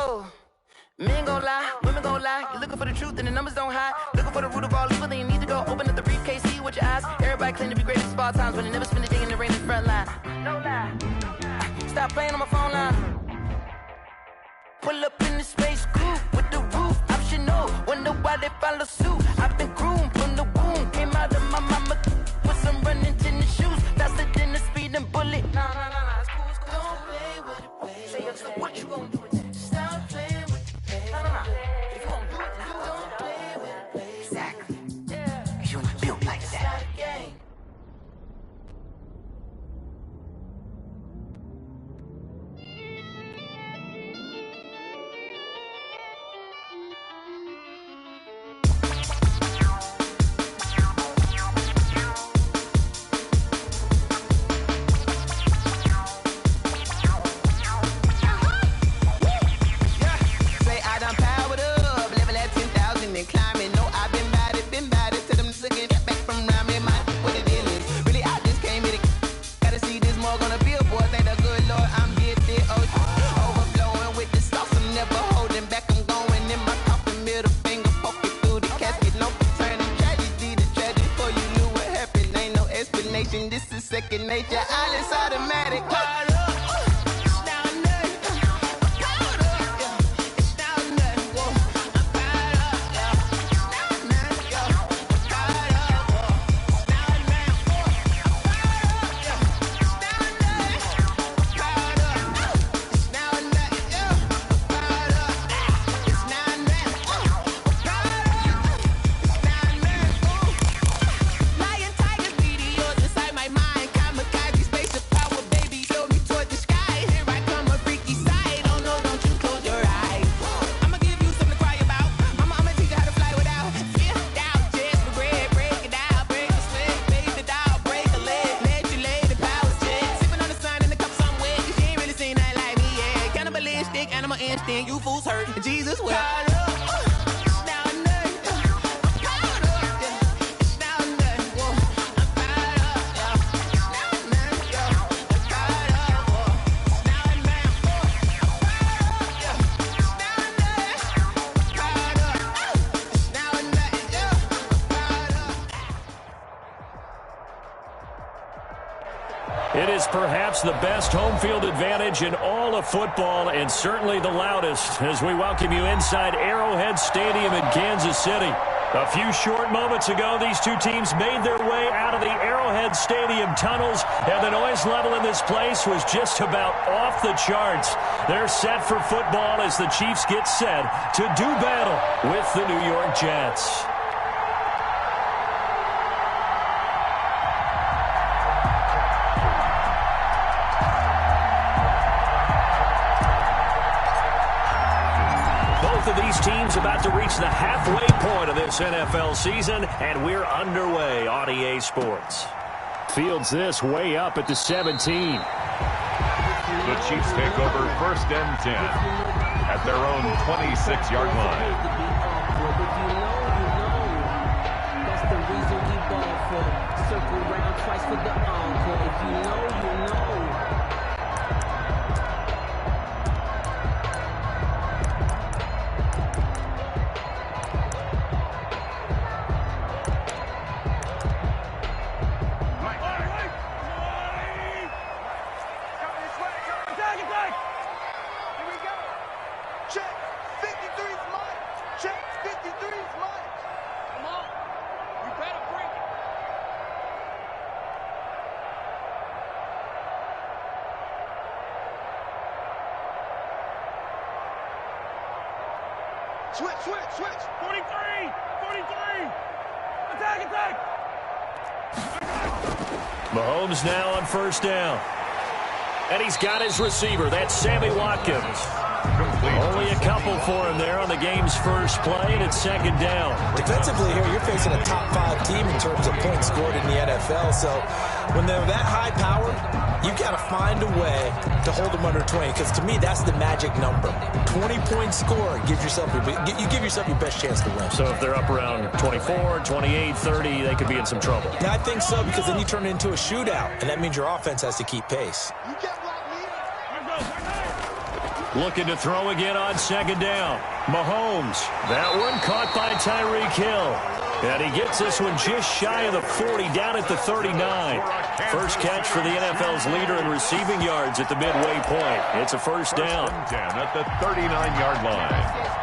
know. Men gon' lie, women gon' lie. You're looking for the truth and the numbers don't hide. Looking for the root of all evil, then you need to go open up the briefcase, see with your eyes. Everybody claim to be great at small times, but they never spend a day in the rain in the front line. No lie. Stop playing on my phone line. Pull up in the space coupe with the roof optional. Wonder why they follow suit. I've been groomed from the womb. Came out of my mama with some running tennis shoes. Faster than the speeding bullet. Nah, it's cool, it's cool. Don't play with it, baby. Say what you gon' do with it? Stop playing with it, baby. Nah. If you gon' do it, then don't play with it, baby. Exactly. Yeah. 'Cause you ain't built like that. This is second nature, all is automatic. You fools hurt. Jesus will. It is perhaps the best home field advantage in all of football, and certainly the loudest, as we welcome you inside Arrowhead Stadium in Kansas City. A few short moments ago, these two teams made their way out of the Arrowhead Stadium tunnels, and the noise level in this place was just about off the charts. They're set for football as the Chiefs get set to do battle with the New York Jets. Both of these teams about to reach the halfway point of this NFL season, and we're underway on EA Sports. Fields this way up at the 17. The Chiefs take over 1st and 10 at their own 26-yard line. That's the reason we ball for. Circle round twice for the encore. If you know, you know. Switch. 43. Attack. Mahomes now on 1st down. And he's got his receiver. That's Sammy Watkins. Only a couple for him there on the game's first play, and it's 2nd down. Defensively here, you're facing a top 5 team in terms of points scored in the NFL. So when they're that high powered, you got to find a way to hold them under 20, because to me, that's the magic number. 20-point score, you give yourself your best chance to win. So if they're up around 24, 28, 30, they could be in some trouble. Yeah, I think so, because then you turn it into a shootout, and that means your offense has to keep pace. You get what I mean? Looking to throw again on second down. Mahomes. That one caught by Tyreek Hill. And he gets this one just shy of the 40, down at the 39. First catch for the NFL's leader in receiving yards at the midway point. It's a first down. 10 at the 39-yard line.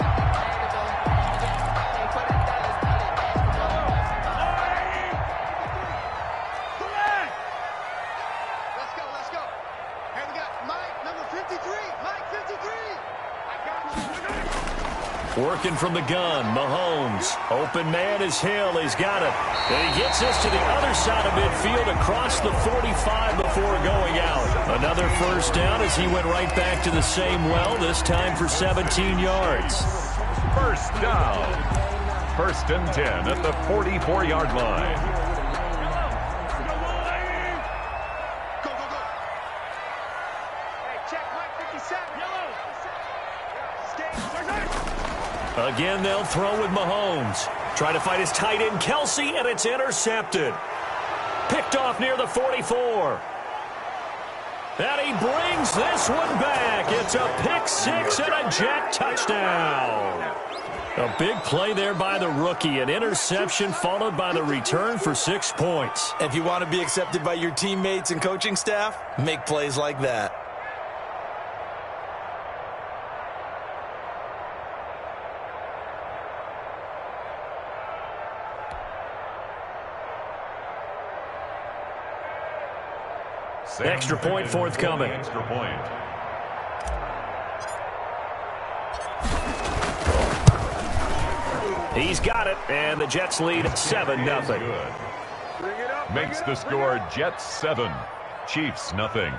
Working from the gun, Mahomes. Open man is Hill. He's got it. And he gets this to the other side of midfield across the 45 before going out. Another first down as he went right back to the same well, this time for 17 yards. First down. First and 10 at the 44-yard line. Go, go, go. Hey, check Mike 57. Yellow. Again, they'll throw with Mahomes. Trying to fight his tight end, Kelsey, and it's intercepted. Picked off near the 44. And he brings this one back. It's a pick six and a Jet touchdown. A big play there by the rookie. An interception followed by the return for 6 points. If you want to be accepted by your teammates and coaching staff, make plays like that. Extra point forthcoming. Extra point. He's got it, and the Jets lead 7-0. Makes the score Jets 7, Chiefs nothing.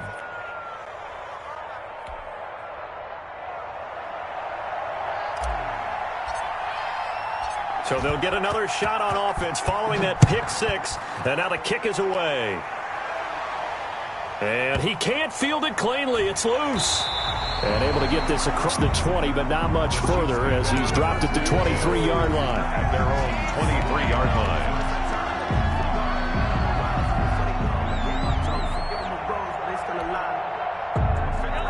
So they'll get another shot on offense following that pick six, and now the kick is away. And he can't field it cleanly. It's loose. And able to get this across the 20, but not much further as he's dropped at the 23-yard line. At their own 23-yard line.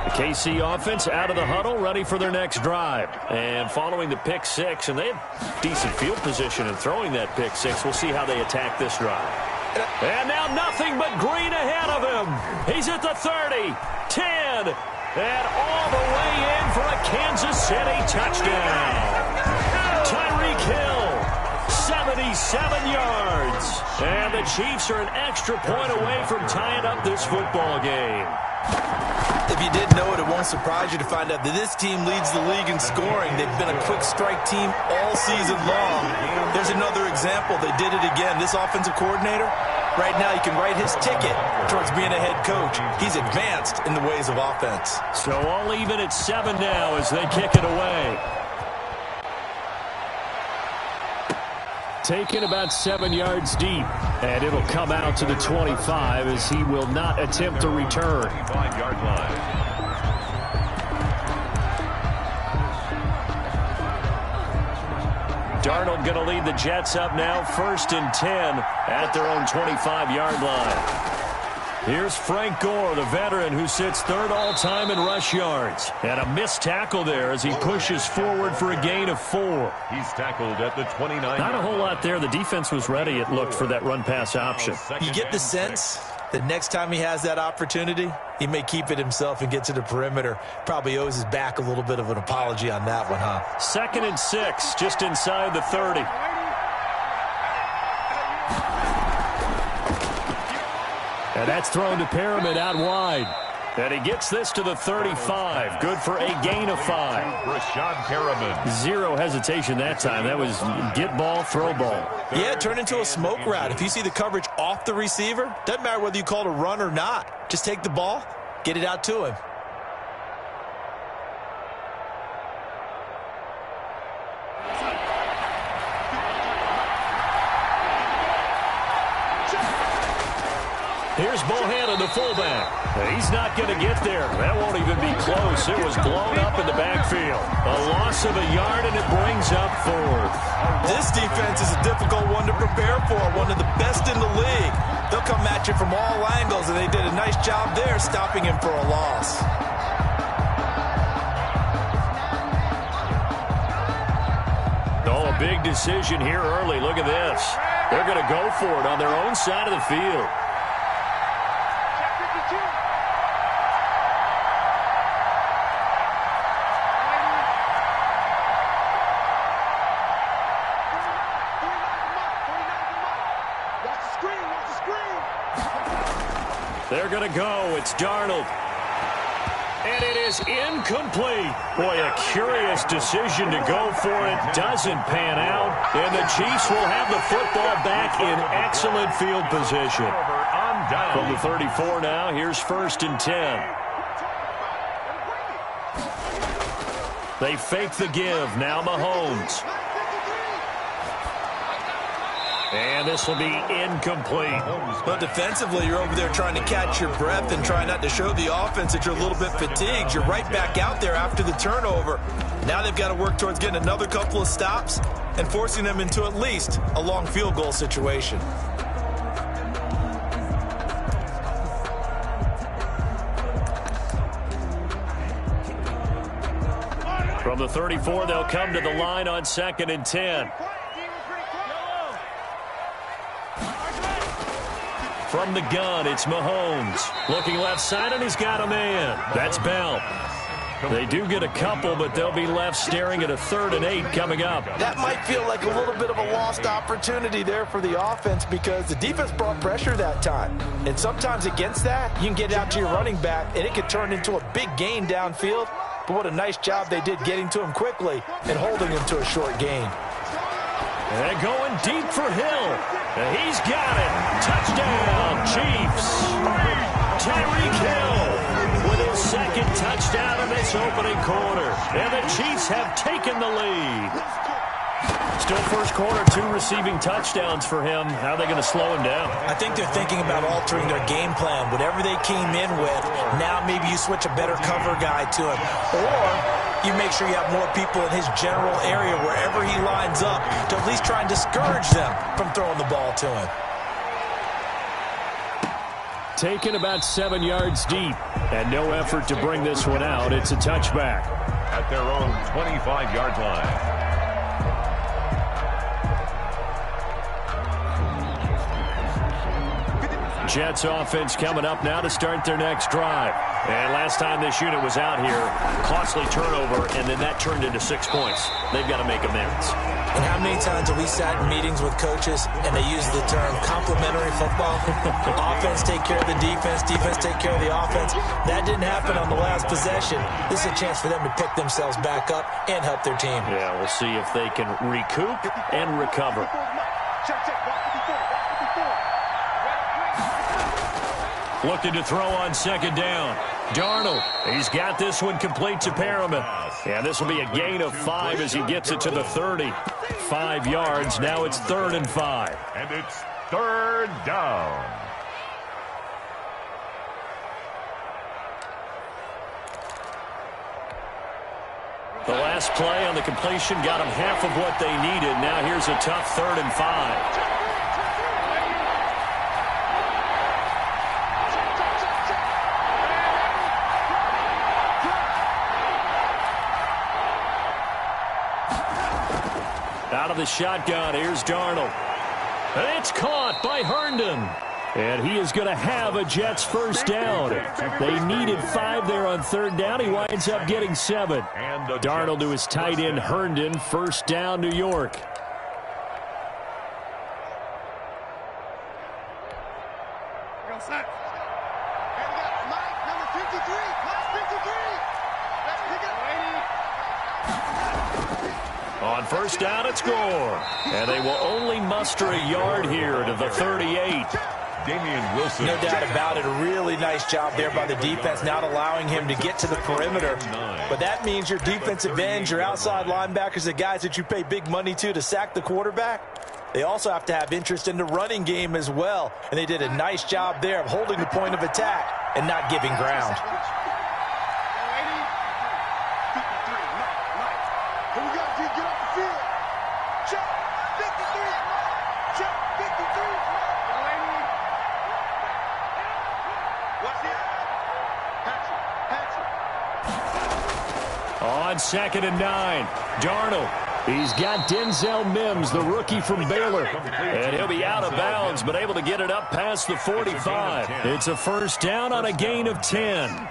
The KC offense out of the huddle, ready for their next drive. And following the pick six, and they have decent field position in throwing that pick six. We'll see how they attack this drive. And now nothing but green ahead of him. He's at the 30, 10, and all the way in for a Kansas City touchdown. Tyreek Hill, 77 yards. And the Chiefs are an extra point away from tying up this football game. If you didn't know it, it won't surprise you to find out that this team leads the league in scoring. They've been a quick strike team all season long. There's another example. They did it again. This offensive coordinator, right now he can write his ticket towards being a head coach. He's advanced in the ways of offense. So all even at 7 now as they kick it away. Taken about 7 yards deep, and it'll come out to the 25 as he will not attempt to return. 25-yard line. Darnold going to lead the Jets up now, 1st and 10 at their own 25-yard line. Here's Frank Gore, the veteran who sits 3rd all-time in rush yards. And a missed tackle there as he pushes forward for a gain of 4. He's tackled at the 29. Not a whole lot there. The defense was ready, it looked, for that run-pass option. You get the sense that next time he has that opportunity, he may keep it himself and get to the perimeter. Probably owes his back a little bit of an apology on that one, huh? 2nd and 6, just inside the 30. And that's thrown to Pyramid out wide. And he gets this to the 35. Good for a gain of 5. Rashad Pyramid. Zero hesitation that time. That was get ball, throw ball. Yeah, turn into a smoke route. If you see the coverage off the receiver, doesn't matter whether you call it a run or not. Just take the ball, get it out to him. Here's Bohannon, the fullback. He's not going to get there. That won't even be close. It was blown up in the backfield. A loss of a yard, and it brings up 4th. This defense is a difficult one to prepare for, one of the best in the league. They'll come at you from all angles, and they did a nice job there stopping him for a loss. decision here early. Look at this. They're going to go for it on their own side of the field. They're going to go. It's Darnold. And it is incomplete. Boy, a curious decision to go for it. Doesn't pan out. And the Chiefs will have the football back in excellent field position. From the 34 now, here's 1st and 10. They fake the give. Now Mahomes. And this will be incomplete. But defensively, you're over there trying to catch your breath and try not to show the offense that you're a little bit fatigued. You're right back out there after the turnover. Now they've got to work towards getting another couple of stops and forcing them into at least a long field goal situation. From the 34, they'll come to the line on 2nd and 10. From the gun, it's Mahomes. Looking left side, and he's got a man. That's Bell. They do get a couple, but they'll be left staring at a 3rd and 8 coming up. That might feel like a little bit of a lost opportunity there for the offense because the defense brought pressure that time. And sometimes against that, you can get out to your running back, and it could turn into a big gain downfield. But what a nice job they did getting to him quickly and holding him to a short gain. And going deep for Hill. And he's got it. Touchdown, Chiefs. Tyreek Hill with his 2nd touchdown in this opening quarter. And the Chiefs have taken the lead. Still first quarter, 2 receiving touchdowns for him. How are they going to slow him down? I think they're thinking about altering their game plan. Whatever they came in with, now maybe you switch a better cover guy to him. Or you make sure you have more people in his general area wherever he lines up to at least try and discourage them from throwing the ball to him. Taken about 7 yards deep, and no effort to bring this one out. It's a touchback. At their own 25-yard line. Jets offense coming up now to start their next drive. And last time this unit was out here, costly turnover, and then that turned into 6 points. They've got to make amends. And how many times have we sat in meetings with coaches and they use the term complementary football? Offense take care of the defense, defense take care of the offense. That didn't happen on the last possession. This is a chance for them to pick themselves back up and help their team. Yeah, we'll see if they can recoup and recover. Looking to throw on 2nd down. Darnold, he's got this one complete to Perriman. And this will be a gain of 5 as he gets it to the 30. 5 yards. Now it's 3rd and 5. And it's 3rd down. The last play on the completion got them half of what they needed. Now here's a tough 3rd and 5. Out of the shotgun, here's Darnold. And it's caught by Herndon. And he is going to have a Jets first down. They needed 5 there on 3rd down. He winds up getting 7. Darnold to his tight end, Herndon. First down, New York. On first down, it's Gore. And they will only muster a yard here to the 38. Damian Wilson. No doubt about it. A really nice job there by the defense, not allowing him to get to the perimeter. But that means your defensive ends, your outside linebackers, the guys that you pay big money to sack the quarterback, they also have to have interest in the running game as well. And they did a nice job there of holding the point of attack and not giving ground. On 2nd and 9, Darnold. He's got Denzel Mims, the rookie from Baylor. And he'll be out of bounds, but able to get it up past the 45. It's a first down on a gain of 10.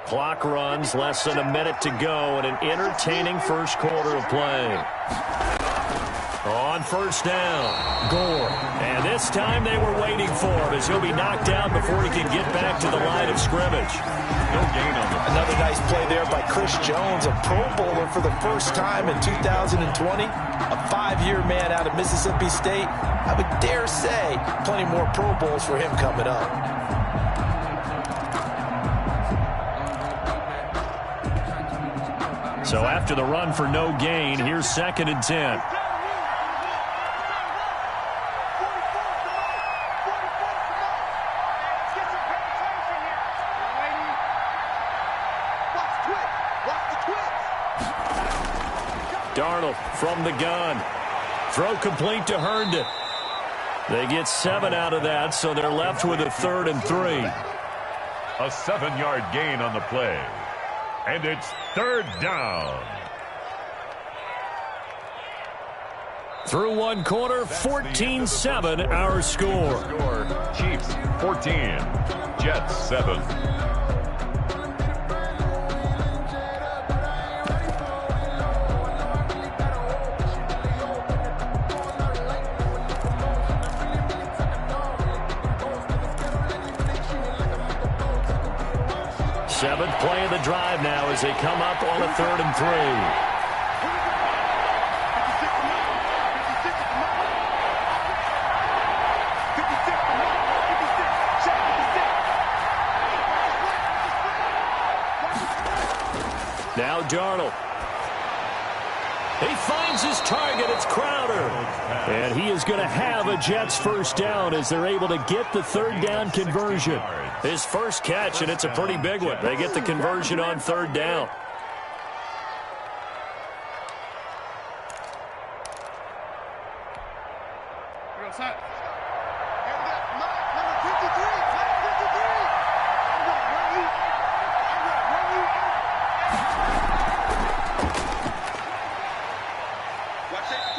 Clock runs, less than a minute to go, and an entertaining first quarter of play. On first down, Gore. And this time they were waiting for him as he'll be knocked down before he can get back to the line of scrimmage. No gain on the Another nice play there by Chris Jones, a Pro Bowler for the first time in 2020. A 5-year man out of Mississippi State. I would dare say plenty more Pro Bowls for him coming up. So after the run for no gain, here's 2nd and 10. Darnold from the gun. Throw complete to Herndon. They get 7 out of that, so they're left with a 3rd and 3. A 7-yard gain on the play. And it's 3rd down. Through one quarter, 14-7 our score. Chiefs 14, Jets 7. Seventh play of the drive now as they come up on a 3rd and 3. Now Darnold. He finds his target. It's Crowder. And he is going to have a Jets first down as they're able to get the 3rd down conversion. His first catch, and it's a pretty big one. They get the conversion on 3rd down.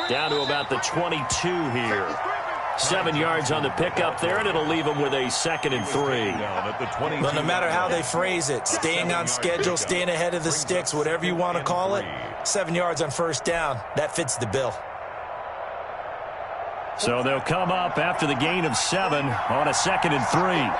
Down to about the 22 here. 7 yards on the pickup there, and it'll leave them with a 2nd and 3. Well, no matter how they phrase it, staying on schedule, staying ahead of the sticks, whatever you want to call it, 7 yards on first down, that fits the bill. So they'll come up after the gain of 7 on a 2nd and 3.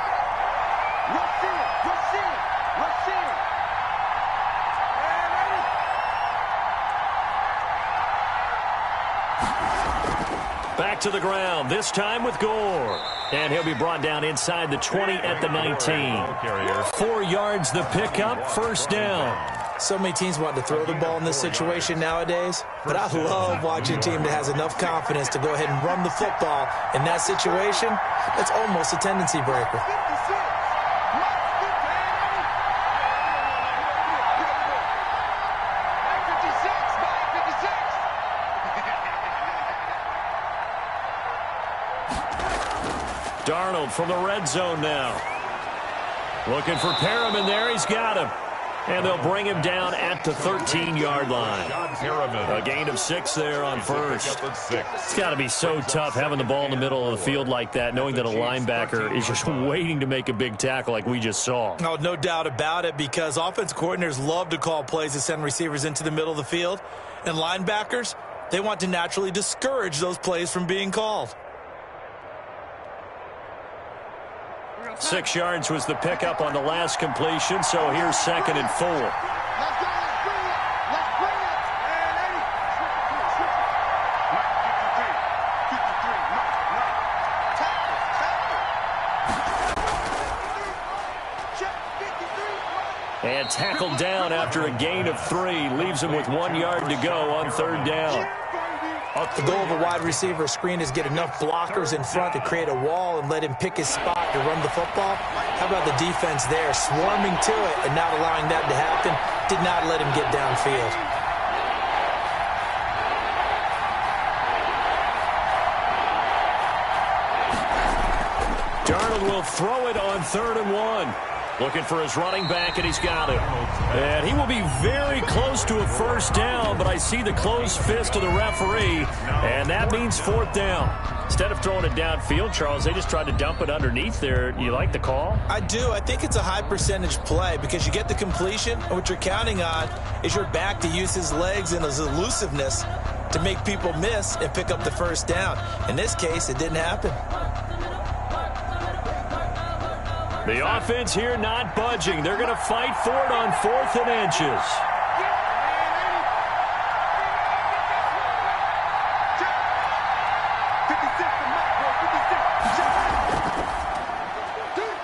Back to the ground, this time with Gore. And he'll be brought down inside the 20 at the 19. 4 yards the pickup, first down. So many teams want to throw the ball in this situation nowadays, but I love watching a team that has enough confidence to go ahead and run the football. In that situation, it's almost a tendency breaker. Darnold from the red zone now. Looking for Perriman there. He's got him. And they'll bring him down at the 13-yard line. A gain of 6 there on first. It's got to be so tough having the ball in the middle of the field like that, knowing that a linebacker is just waiting to make a big tackle like we just saw. Oh, no doubt about it, because offense coordinators love to call plays to send receivers into the middle of the field. And linebackers, they want to naturally discourage those plays from being called. 6 yards was the pickup on the last completion, so here's 2nd and 4. And tackled down after a gain of 3. Leaves him with 1 yard to go on 3rd down. The goal of a wide receiver screen is get enough blockers in front to create a wall and let him pick his spot to run the football. How about the defense there, swarming to it and not allowing that to happen? did not let him get downfield. Darnold will throw it on 3rd and 1. Looking for his running back, and he's got it. And he will be very close to a first down, but I see the closed fist of the referee, and that means 4th down. Instead of throwing it downfield, Charles, they just tried to dump it underneath there. You like the call? I do. I think it's a high percentage play because you get the completion, and what you're counting on is your back to use his legs and his elusiveness to make people miss and pick up the first down. In this case, it didn't happen. The offense here not budging. They're going to fight for it on 4th and inches.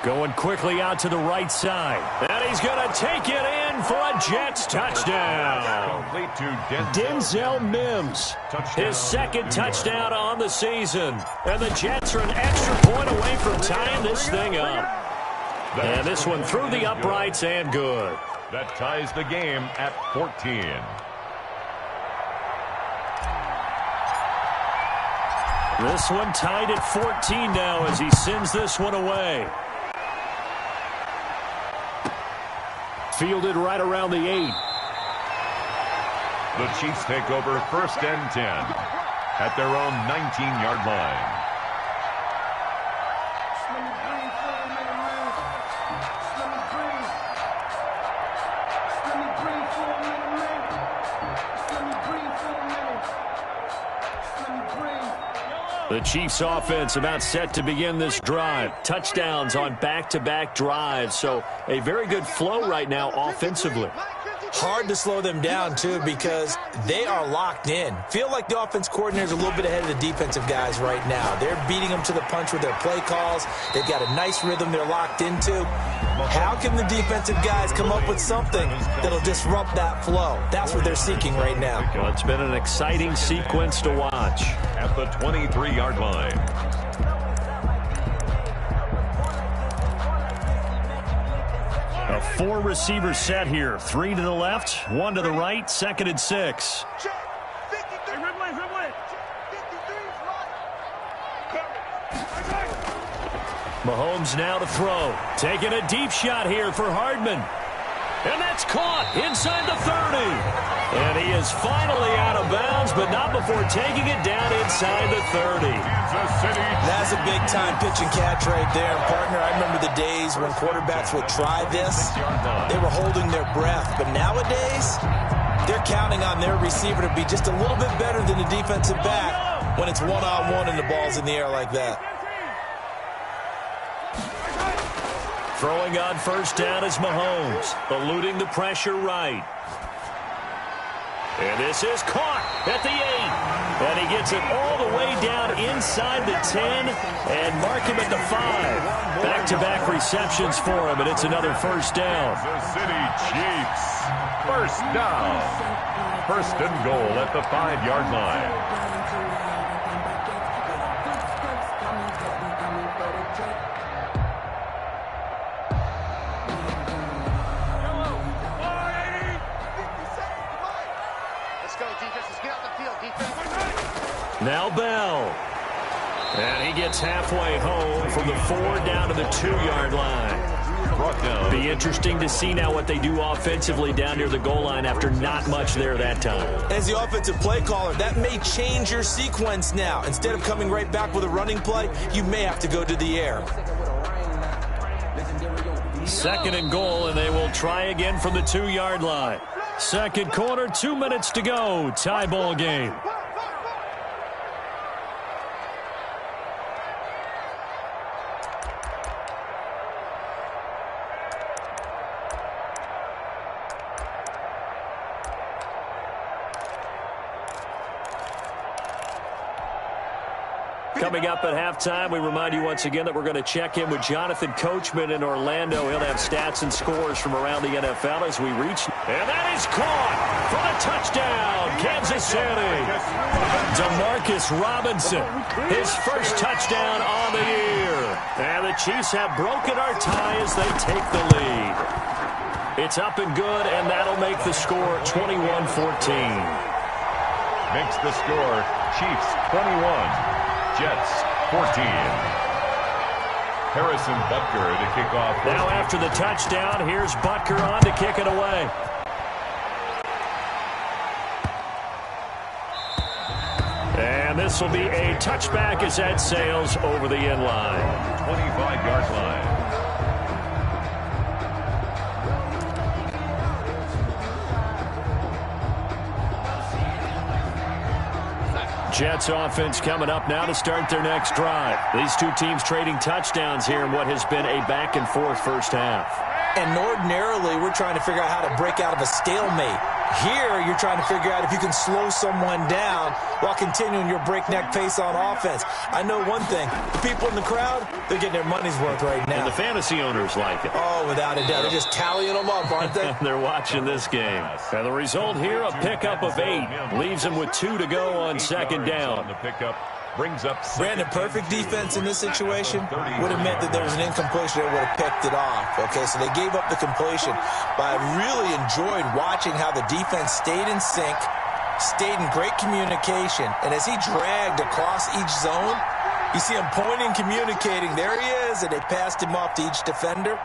Going quickly out to the right side. And he's going to take it in for a Jets touchdown. Denzel Mims, his 2nd touchdown on the season. And the Jets are an extra point away from tying this thing up. And this one through the uprights and good. That ties the game at 14. This one tied at 14 now as he sends this one away. Fielded right around the 8. The Chiefs take over 1st and 10 at their own 19-yard line. The Chiefs offense about set to begin this drive. Touchdowns on back-to-back drives. So a very good flow right now offensively. Hard to slow them down, too, because they are locked in. Feel like the offense coordinator is a little bit ahead of the defensive guys right now. They're beating them to the punch with their play calls. They've got a nice rhythm they're locked into. How can the defensive guys come up with something that'll disrupt that flow? That's what they're seeking right now. Well, it's been an exciting sequence to watch. At the 23-yard line. A 4-receiver set here. 3 to the left, 1 to the right, 2nd and 6. Mahomes now to throw. Taking a deep shot here for Hardman. And that's caught inside the 30. And he is finally out of bounds, but not before taking it down inside the 30. That's a big-time pitch and catch right there, partner. I remember the days when quarterbacks would try this. They were holding their breath. But nowadays, they're counting on their receiver to be just a little bit better than the defensive back when it's one-on-one and the ball's in the air like that. Throwing on first down is Mahomes, eluding the pressure right. And this is caught at the 8. And he gets it all the way down inside the 10 and mark him at the 5. Back-to-back receptions for him, and it's another first down. Kansas City Chiefs. First down. 1st and goal at the 5-yard line. Now Bell. And he gets halfway home from the 4 down to the 2-yard line. Brought down. Be interesting to see now what they do offensively down near the goal line after not much there that time. As the offensive play caller, that may change your sequence now. Instead of coming right back with a running play, you may have to go to the air. 2nd and goal, and they will try again from the 2-yard line. Second quarter, 2 minutes to go. Tie ball game. Coming up at halftime, we remind you once again that we're going to check in with Jonathan Coachman in Orlando. He'll have stats and scores from around the NFL as we reach. And that is caught for the touchdown, Kansas City. Demarcus Robinson, his first touchdown on the year. And the Chiefs have broken our tie as they take the lead. It's up and good, and that'll make the score 21-14. Makes the score Chiefs 21, Jets 14. Harrison Butker to kick off. Now after the touchdown, here's Butker on to kick it away. And this will be a touchback as that sails over the end line. 25-yard line. Jets offense coming up now to start their next drive. These two teams trading touchdowns here in what has been a back-and-forth first half. And ordinarily, we're trying to figure out how to break out of a stalemate. Here, you're trying to figure out if you can slow someone down while continuing your breakneck pace on offense. I know one thing. The people in the crowd, they're getting their money's worth right now. And the fantasy owners like it. Oh, without a doubt. They're just tallying them up, aren't they? They're watching this game. And the result here, a pickup of 8. Leaves them with 2 to go on second down. The pickup brings up Brandon, perfect defense in this situation would have meant that there was an incompletion that would have picked it off. Okay, so they gave up the completion. But I really enjoyed watching how the defense stayed in sync, stayed in great communication, and as he dragged across each zone, you see him pointing, communicating. There he is, and they passed him off to each defender.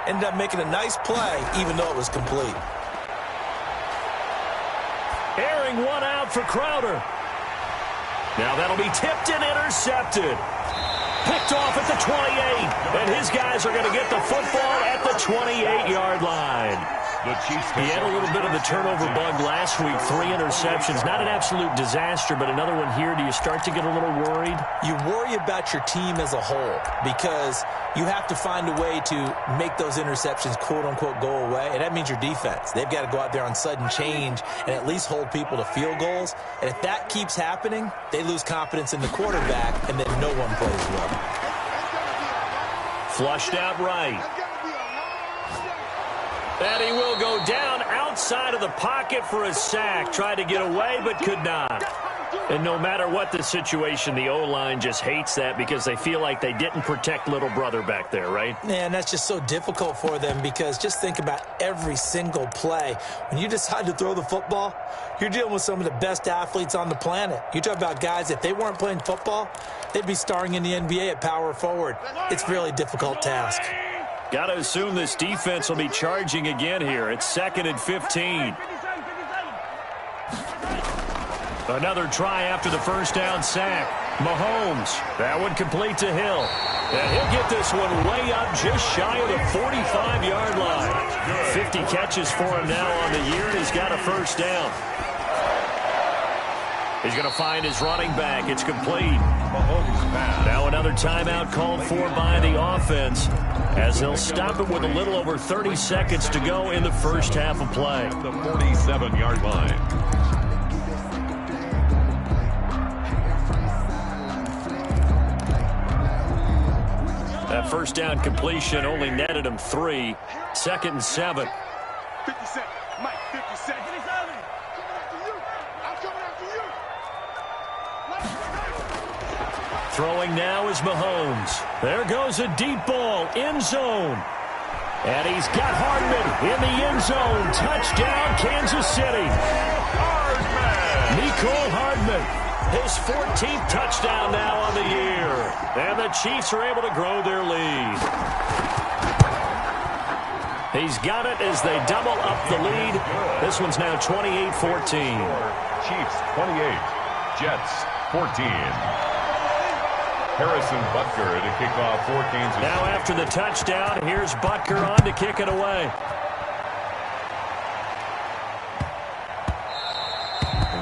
Ended up making a nice play, even though it was complete. Airing one out for Crowder. Now that'll be tipped and intercepted. Picked off at the 28. And his guys are going to get the football at the 28-yard line. He had a little bit of the turnover bug last week. 3 interceptions. Not an absolute disaster, but another one here. Do you start to get a little worried? You worry about your team as a whole because you have to find a way to make those interceptions, quote-unquote, go away, and that means your defense. They've got to go out there on sudden change and at least hold people to field goals. And if that keeps happening, they lose confidence in the quarterback, and then no one plays well. Flushed out right. And he will go down outside of the pocket for a sack. Tried to get away, but could not. And no matter what the situation, the O-line just hates that because they feel like they didn't protect little brother back there, right? Man, that's just so difficult for them because just think about every single play. When you decide to throw the football, you're dealing with some of the best athletes on the planet. You talk about guys, if they weren't playing football, they'd be starring in the NBA at power forward. It's a really difficult task. Got to assume this defense will be charging again here. It's 2nd and 15. Another try after the first down sack. Mahomes. That one complete to Hill. And he'll get this one way up just shy of the 45-yard line. 50 catches for him now on the year, and he's got a first down. He's going to find his running back. It's complete. Now another timeout called for by the offense as they'll stop it with a little over 30 seconds to go in the first half of play. The 47-yard line. That first down completion only netted him 3. 2nd and 7. 57. Mike, 57. Throwing now is Mahomes. There goes a deep ball, end zone. And he's got Hardman in the end zone. Touchdown, Kansas City. Nicole Hardman. His 14th touchdown now on the year. And the Chiefs are able to grow their lead. He's got it as they double up the lead. This one's now 28-14. Chiefs 28, Jets 14. Harrison Butker to kick off for Kansas. Now after the touchdown, here's Butker on to kick it away.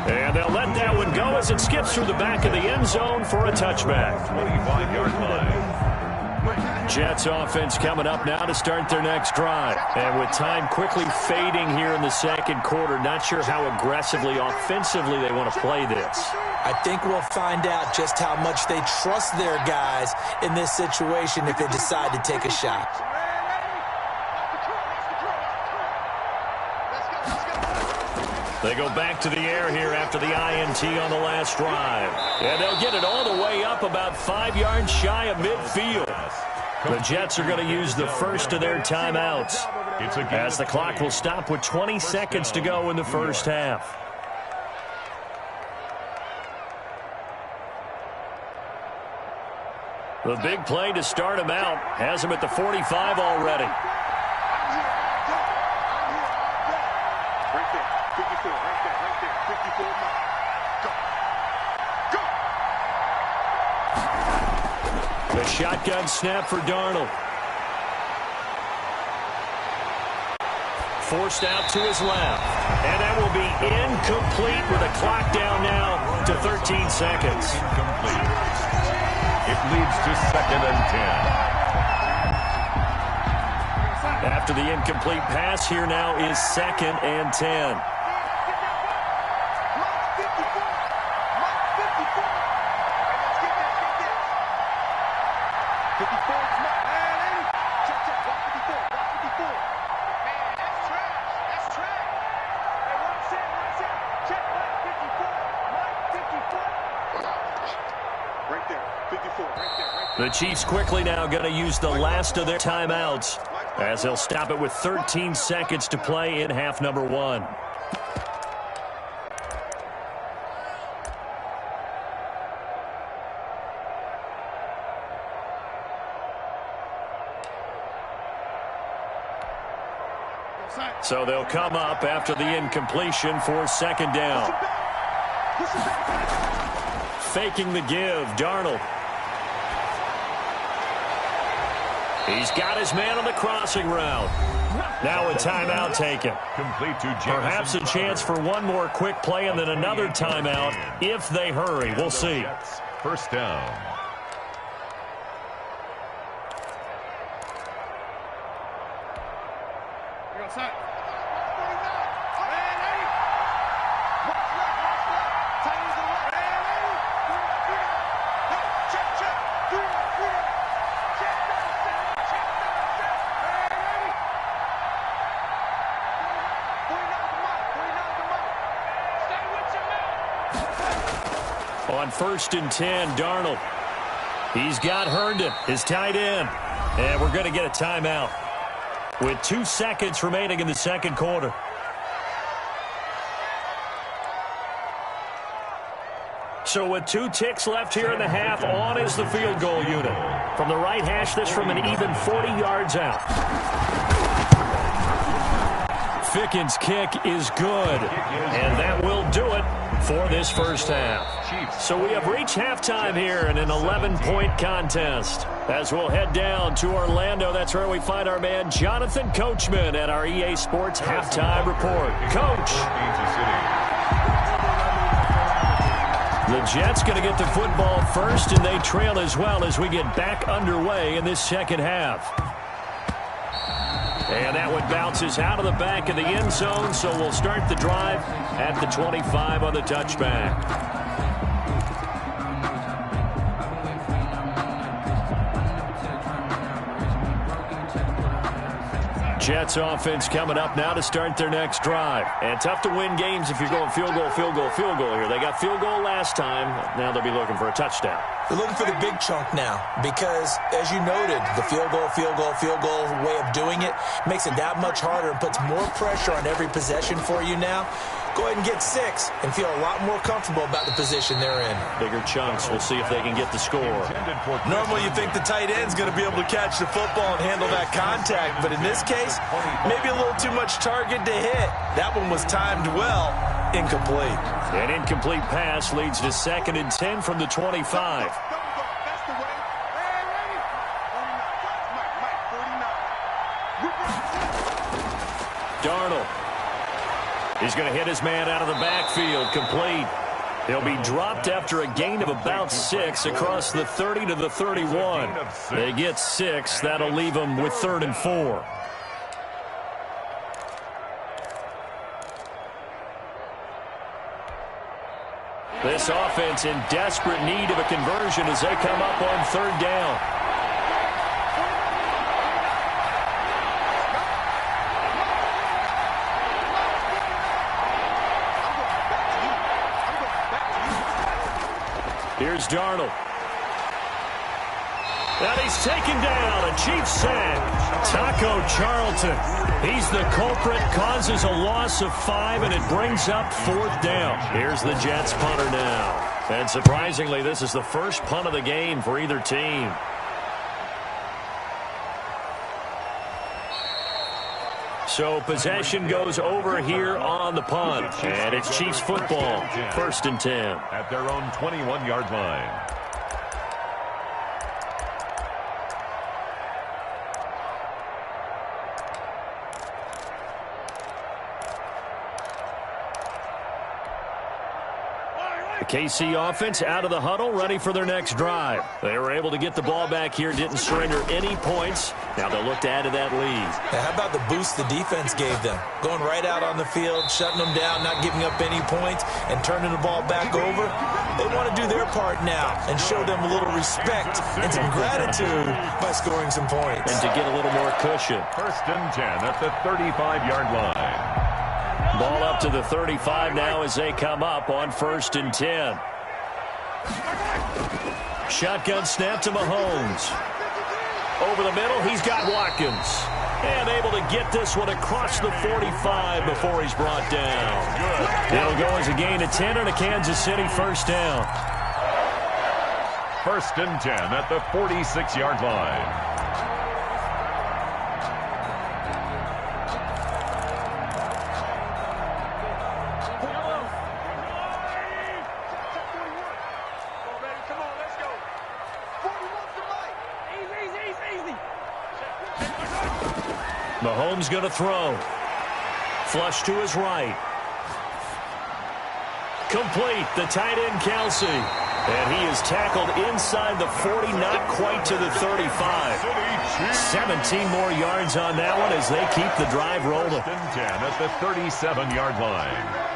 And they'll let that one go as it skips through the back of the end zone for a touchback. 25-yard line. Jets offense coming up now to start their next drive. And with time quickly fading here in the second quarter, not sure how aggressively, offensively they want to play this. I think we'll find out just how much they trust their guys in this situation if they decide to take a shot. They go back to the air here after the INT on the last drive. And they'll get it all the way up about 5 yards shy of midfield. The Jets are going to use the first of their timeouts as the clock will stop with 20 seconds to go in the first half. The big play to start him out has him at the 45 already. Right there, 54, right there, 54. Go. The shotgun snap for Darnold. Forced out to his left. And that will be incomplete with a clock down now to 13 seconds. Incomplete. It leads to 2nd and 10. After the incomplete pass, here now is 2nd and 10. The Chiefs quickly now going to use the last of their timeouts as they'll stop it with 13 seconds to play in half number 1. So they'll come up after the incompletion for 2nd down. Faking the give, Darnold. He's got his man on the crossing route. Now a timeout taken. Complete to Perhaps a chance for one more quick play and then another timeout if they hurry. We'll see. First down. On 1st and 10, Darnold. He's got Herndon, his tight end. And we're going to get a timeout with 2 seconds remaining in the second quarter. So with 2 ticks left here in the half, on is the field goal unit. From the right hash, this from an even 40 yards out. Ficken's kick is good, and that will do it for this first half. So we have reached halftime here in an 11-point contest. As we'll head down to Orlando, that's where we find our man Jonathan Coachman at our EA Sports Halftime Report. Coach. The Jets going to get the football first, and they trail as well as we get back underway in this second half. And that one bounces out of the back of the end zone, so we'll start the drive at the 25 on the touchback. Jets offense coming up now to start their next drive. And tough to win games if you're going field goal, field goal, field goal here. They got field goal last time. Now they'll be looking for a touchdown. They're looking for the big chunk now because, as you noted, the field goal way of doing it makes it that much harder and puts more pressure on every possession for you now. Go ahead and get 6 and feel a lot more comfortable about the position they're in. Bigger chunks. We'll see if they can get the score. Normally you think the tight end's going to be able to catch the football and handle that contact, but in this case, maybe a little too much target to hit. That one was timed well. Incomplete. An incomplete pass leads to 2nd and 10 from the 25. Darnold. He's going to hit his man out of the backfield. Complete. He'll be dropped after a gain of about 6 across the 30 to the 31. They get 6. That'll leave them with 3rd and 4. This offense in desperate need of a conversion as they come up on 3rd down. Here's Darnold. And he's taken down. A Chiefs sack. Taco Charlton. He's the culprit. Causes a loss of 5, and it brings up 4th down. Here's the Jets punter now. And surprisingly, this is the first punt of the game for either team. So possession goes over here on the punt. And it's Chiefs football. 1st and 10. At their own 21-yard line. The KC offense out of the huddle, ready for their next drive. They were able to get the ball back here, didn't surrender any points. Now they'll look to add to that lead. How about the boost the defense gave them? Going right out on the field, shutting them down, not giving up any points, and turning the ball back over. They want to do their part now and show them a little respect and some gratitude by scoring some points. And to get a little more cushion. 1st and 10 at the 35-yard line. Ball up to the 35 now as they come up on 1st and 10. Shotgun snap to Mahomes. Over the middle, he's got Watkins. And able to get this one across the 45 before he's brought down. It'll go as a gain of 10 and a Kansas City 1st down. 1st and 10 at the 46-yard line. Mahomes going to throw. Flush to his right. Complete. The tight end, Kelsey. And he is tackled inside the 40, not quite to the 35. 17 more yards on that one as they keep the drive rolling. 1st and 10 at the 37-yard line.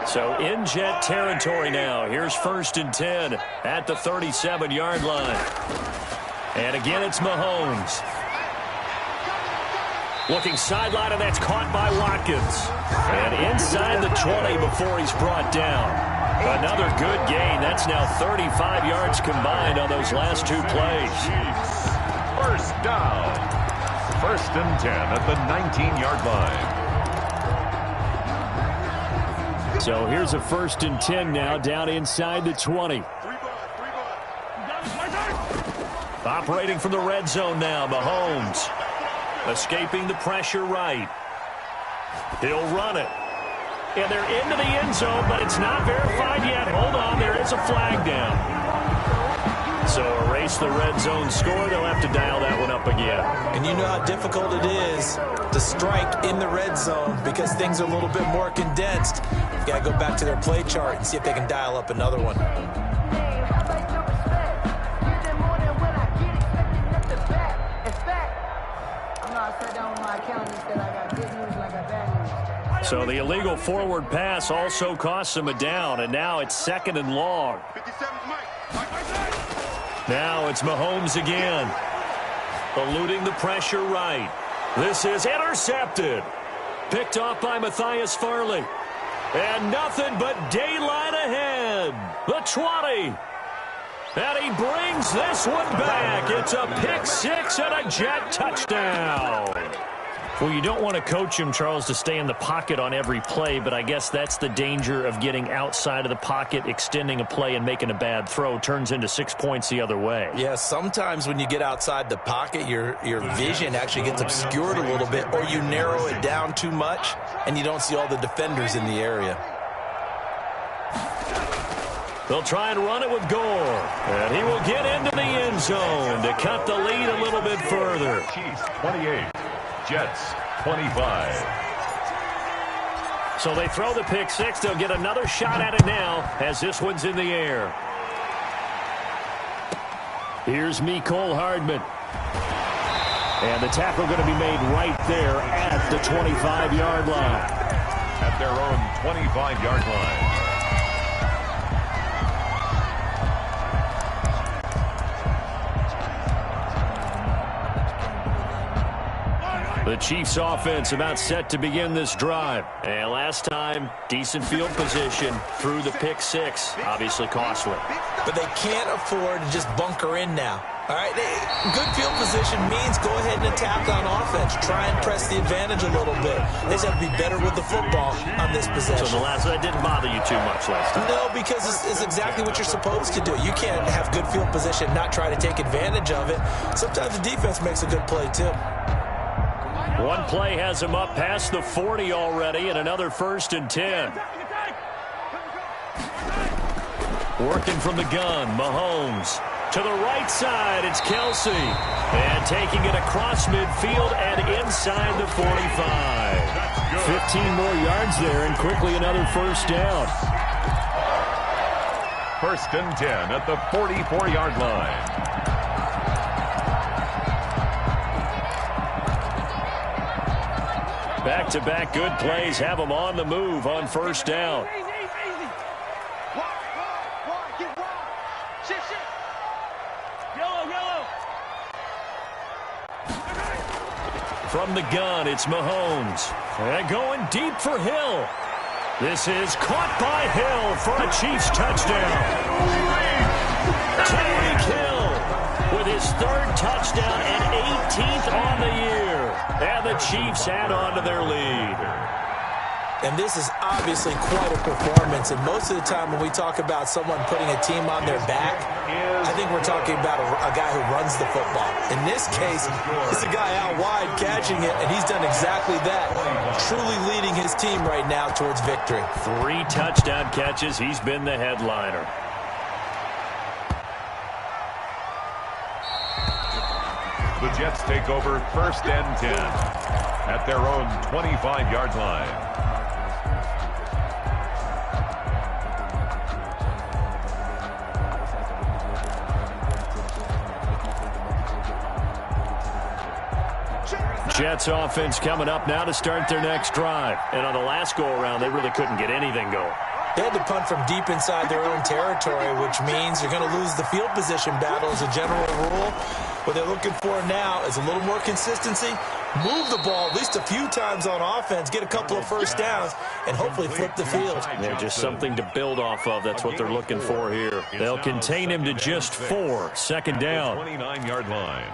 So in Jet territory now. Here's 1st and 10 at the 37-yard line. And again, it's Mahomes. Looking sideline, and that's caught by Watkins. And inside the 20 before he's brought down. Another good gain. That's now 35 yards combined on those last 2 plays. 1st down. 1st and 10 at the 19-yard line. So here's a 1st and 10 now down inside the 20. Operating from the red zone now, Mahomes. Escaping the pressure right. He'll run it. And they're into the end zone, but it's not verified yet. Hold on, there is a flag down. So erase the red zone score. They'll have to dial that one up again. And you know how difficult it is to strike in the red zone because things are a little bit more condensed. You've got to go back to their play chart and see if they can dial up another one. So the illegal forward pass also costs him a down, and now it's 2nd and long. Now it's Mahomes again. Eluding the pressure right. This is intercepted. Picked off by Matthias Farley. And nothing but daylight ahead. The 20. And he brings this one back. It's a pick 6 and a Jet touchdown. Well, you don't want to coach him, Charles, to stay in the pocket on every play, but I guess that's the danger of getting outside of the pocket, extending a play, and making a bad throw. Turns into 6 points the other way. Yeah, sometimes when you get outside the pocket, your vision actually gets obscured a little bit, or you narrow it down too much, and you don't see all the defenders in the area. They'll try and run it with Gore. And he will get into the end zone to cut the lead a little bit further. Chiefs 28. Jets 25. So they throw the pick 6. They'll get another shot at it now as this one's in the air. Here's Mecole Hardman. And the tackle going to be made right there at the 25-yard line. At their own 25-yard line. The Chiefs offense about set to begin this drive. And last time, decent field position through the pick six. Obviously costly. But they can't afford to just bunker in now. All right, good field position means go ahead and attack on offense. Try and press the advantage a little bit. They just have to be better with the football on this possession. So that didn't bother you too much last time? No, because it's exactly what you're supposed to do. You can't have good field position, not try to take advantage of it. Sometimes the defense makes a good play, too. One play has him up past the 40 already, and another 1st and 10. Working from the gun, Mahomes. To the right side, it's Kelsey. And taking it across midfield and inside the 45. 15 more yards there, and quickly another 1st down. 1st and 10 at the 44-yard line. Back-to-back good plays have them on the move on 1st down. From the gun, it's Mahomes. And going deep for Hill. This is caught by Hill for a Chiefs touchdown. Tyreek Hill with his 3rd touchdown and 18th on the year. And the Chiefs add on to their lead. And this is obviously quite a performance. And most of the time when we talk about someone putting a team on their back, I think we're talking about a guy who runs the football. In this case, it's a guy out wide catching it, and he's done exactly that, truly leading his team right now towards victory. 3 touchdown catches. He's been the headliner. The Jets take over 1st and 10 at their own 25-yard line. Jets offense coming up now to start their next drive. And on the last go-around, they really couldn't get anything going. They had to punt from deep inside their own territory, which means you're going to lose the field position battle as a general rule. What they're looking for now is a little more consistency, move the ball at least a few times on offense, get a couple of 1st downs, and hopefully flip the field. Yeah, just something to build off of. That's what they're looking for here. They'll contain him to just 4. 2nd down. 29-yard line.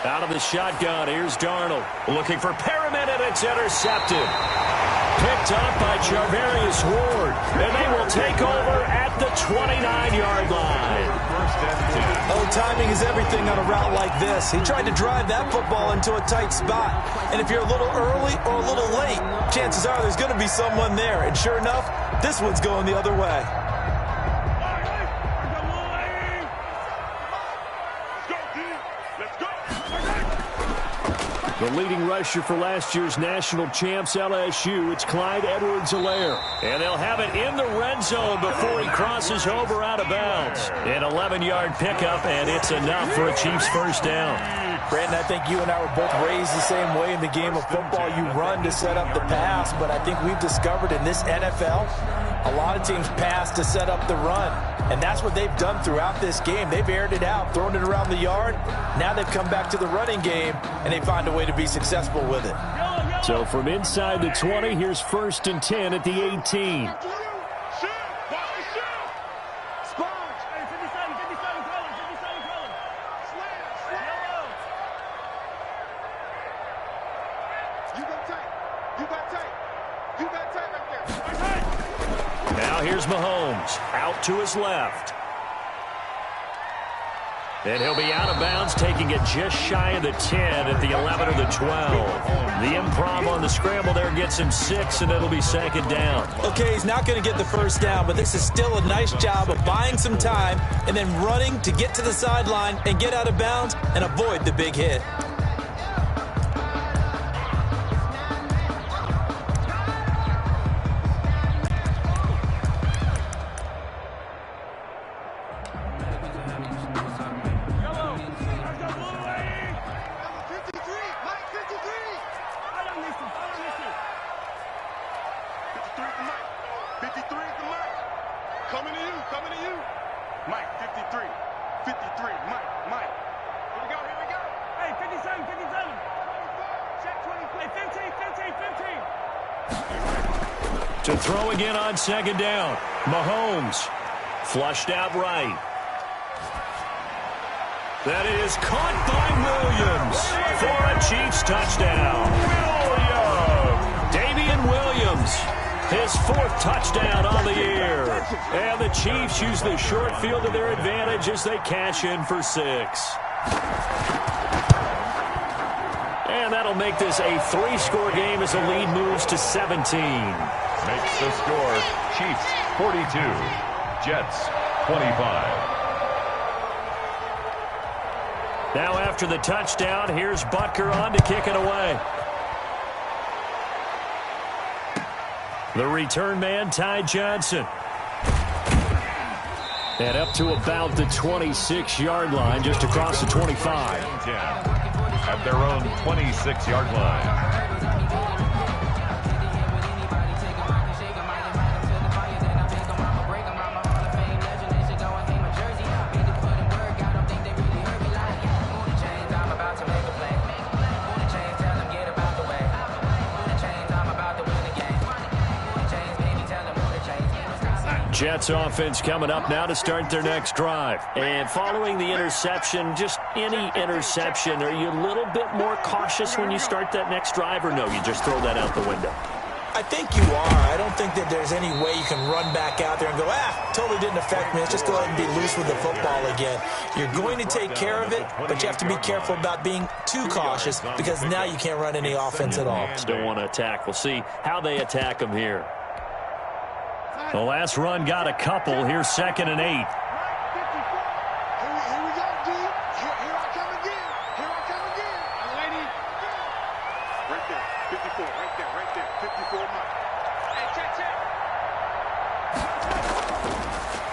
Out of the shotgun, here's Darnold. Looking for Perriman, and it's intercepted. Picked up by Charvarius Ward. And they will take over at the 29-yard line. Oh, timing is everything on a route like this. He tried to drive that football into a tight spot. And if you're a little early or a little late, chances are there's going to be someone there. And sure enough, this one's going the other way. The leading rusher for last year's national champs, LSU, it's Clyde Edwards-Helaire. And they'll have it in the red zone before he crosses over out of bounds. An 11-yard pickup, and it's enough for a Chiefs 1st down. Brandon, I think you and I were both raised the same way in the game of football. You run to set up the pass, but I think we've discovered in this NFL, a lot of teams pass to set up the run. And that's what they've done throughout this game. They've aired it out, thrown it around the yard. Now they've come back to the running game, and they find a way to be successful with it. So from inside the 20, here's 1st and 10 at the 18. Now here's Mahomes, out to his left. And he'll be out of bounds, taking it just shy of the 10 at the 11 or the 12. The improv on the scramble there gets him 6, and it'll be 2nd down. Okay, he's not going to get the 1st down, but this is still a nice job of buying some time and then running to get to the sideline and get out of bounds and avoid the big hit. coming to you. Mike, 53. 53. Mike. Here we go. Hey, 57. Check 20. Hey, 15. To throw again on second down. Mahomes flushed out right. That is caught by Williams for a Chiefs touchdown. Damian Williams, his 4th touchdown on the year. And the Chiefs use the short field to their advantage as they cash in for 6. And that'll make this a 3-score game as the lead moves to 17. Makes the score Chiefs 42, Jets 25. Now after the touchdown, here's Butker on to kick it away. The return man, Ty Johnson. And up to about the 26-yard line, just across the 25. At their own 26-yard line. Jets offense coming up now to start their next drive. And following the interception, just any interception, are you a little bit more cautious when you start that next drive, or no, you just throw that out the window? I think you are. I don't think that there's any way you can run back out there and go, totally didn't affect me. Let's just go ahead and be loose with the football again. You're going to take care of it, but you have to be careful about being too cautious because now you can't run any offense at all. Still want to attack. We'll see how they attack them here. The last run got a couple. Here's 2nd and 8. Here we go, D. Here I come again. Lady. Right there. 54. Right there. 54, Mike. Hey, check.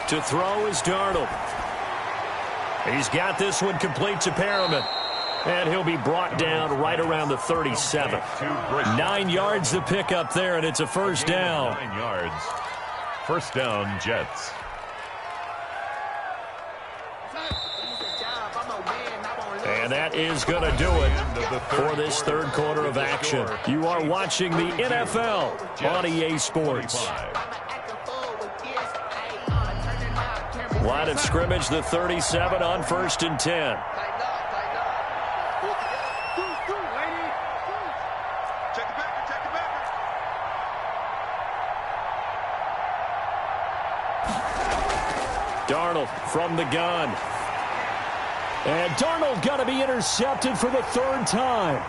To throw is Darnold. He's got this one complete to Perriman. And he'll be brought down right around the 37. 9 yards to pick up there, and it's a first down. 9 yards. First down, Jets. And that is going to do it for this 3rd quarter of action. You are watching the NFL on EA Sports. Line of scrimmage, the 37 on 1st and 10. Darnold from the gun. And Darnold got to be intercepted for the 3rd time.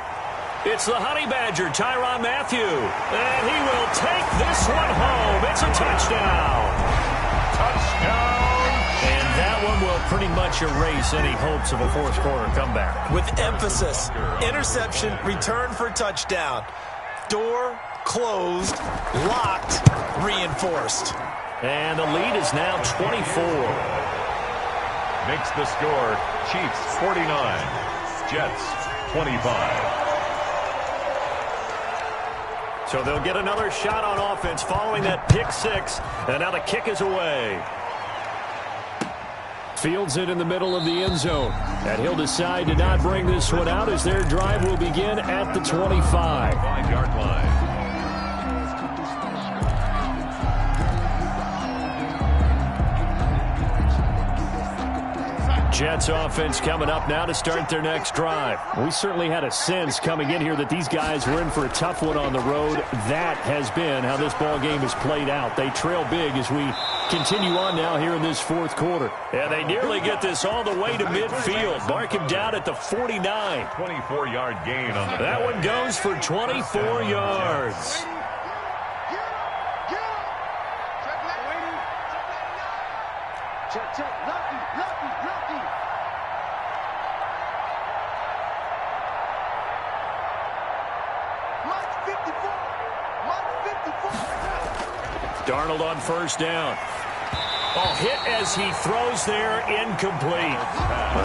It's the Honey Badger, Tyrann Mathieu. And he will take this one home. It's a touchdown. Touchdown. And that one will pretty much erase any hopes of a 4th quarter comeback. With emphasis, interception, return for touchdown. Door closed, locked, reinforced. And the lead is now 24. Makes the score Chiefs 49, Jets 25. So they'll get another shot on offense following that pick 6. And now the kick is away. Fields it in the middle of the end zone. And he'll decide to not bring this one out as their drive will begin at the 25. 5-yard line. Jets offense coming up now to start their next drive. We certainly had a sense coming in here that these guys were in for a tough one on the road. That has been how this ball game has played out. They trail big as we continue on now here in this 4th quarter. And they nearly get this all the way to midfield. Mark him down at the 49. 24-yard gain on the That one goes for 24 yards. Check. Lucky. Mike 54. Darnold on 1st down. Oh, hit as he throws there, incomplete.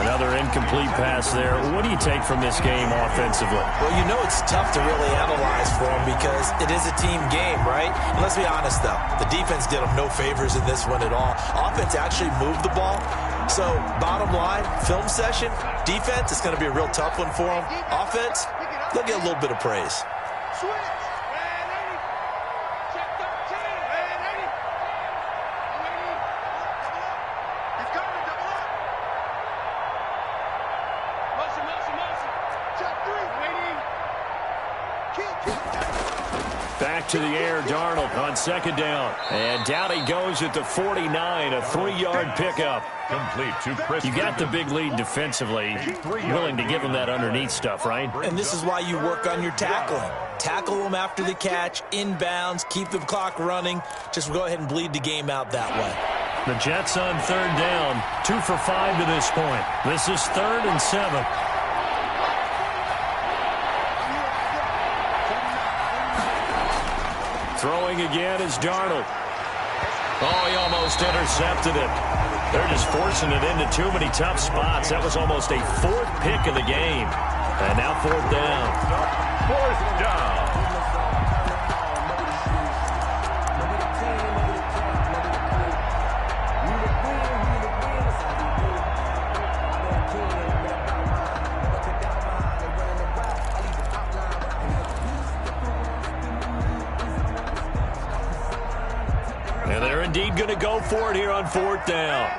Another incomplete pass there. What do you take from this game offensively? Well, you know it's tough to really analyze for him because it is a team game, right? And let's be honest, though. The defense did him no favors in this one at all. Offense actually moved the ball. So, bottom line, film session, defense, it's going to be a real tough one for him. Offense, they'll get a little bit of praise. Back to the air, Darnold on second down. And down he goes at the 49, a 3-yard pickup. Complete to Chris. You got the big lead defensively. Willing to give him that underneath stuff, right? And this is why you work on your tackling. Tackle them after the catch, inbounds, keep the clock running. Just go ahead and bleed the game out that way. The Jets on third down, 2 for 5 to this point. This is 3rd and 7. Throwing again is Darnold. Oh, he almost intercepted it. They're just forcing it into too many tough spots. That was almost a 4th pick of the game. And now 4th down. 4th down. And they're indeed going to go for it here on 4th down.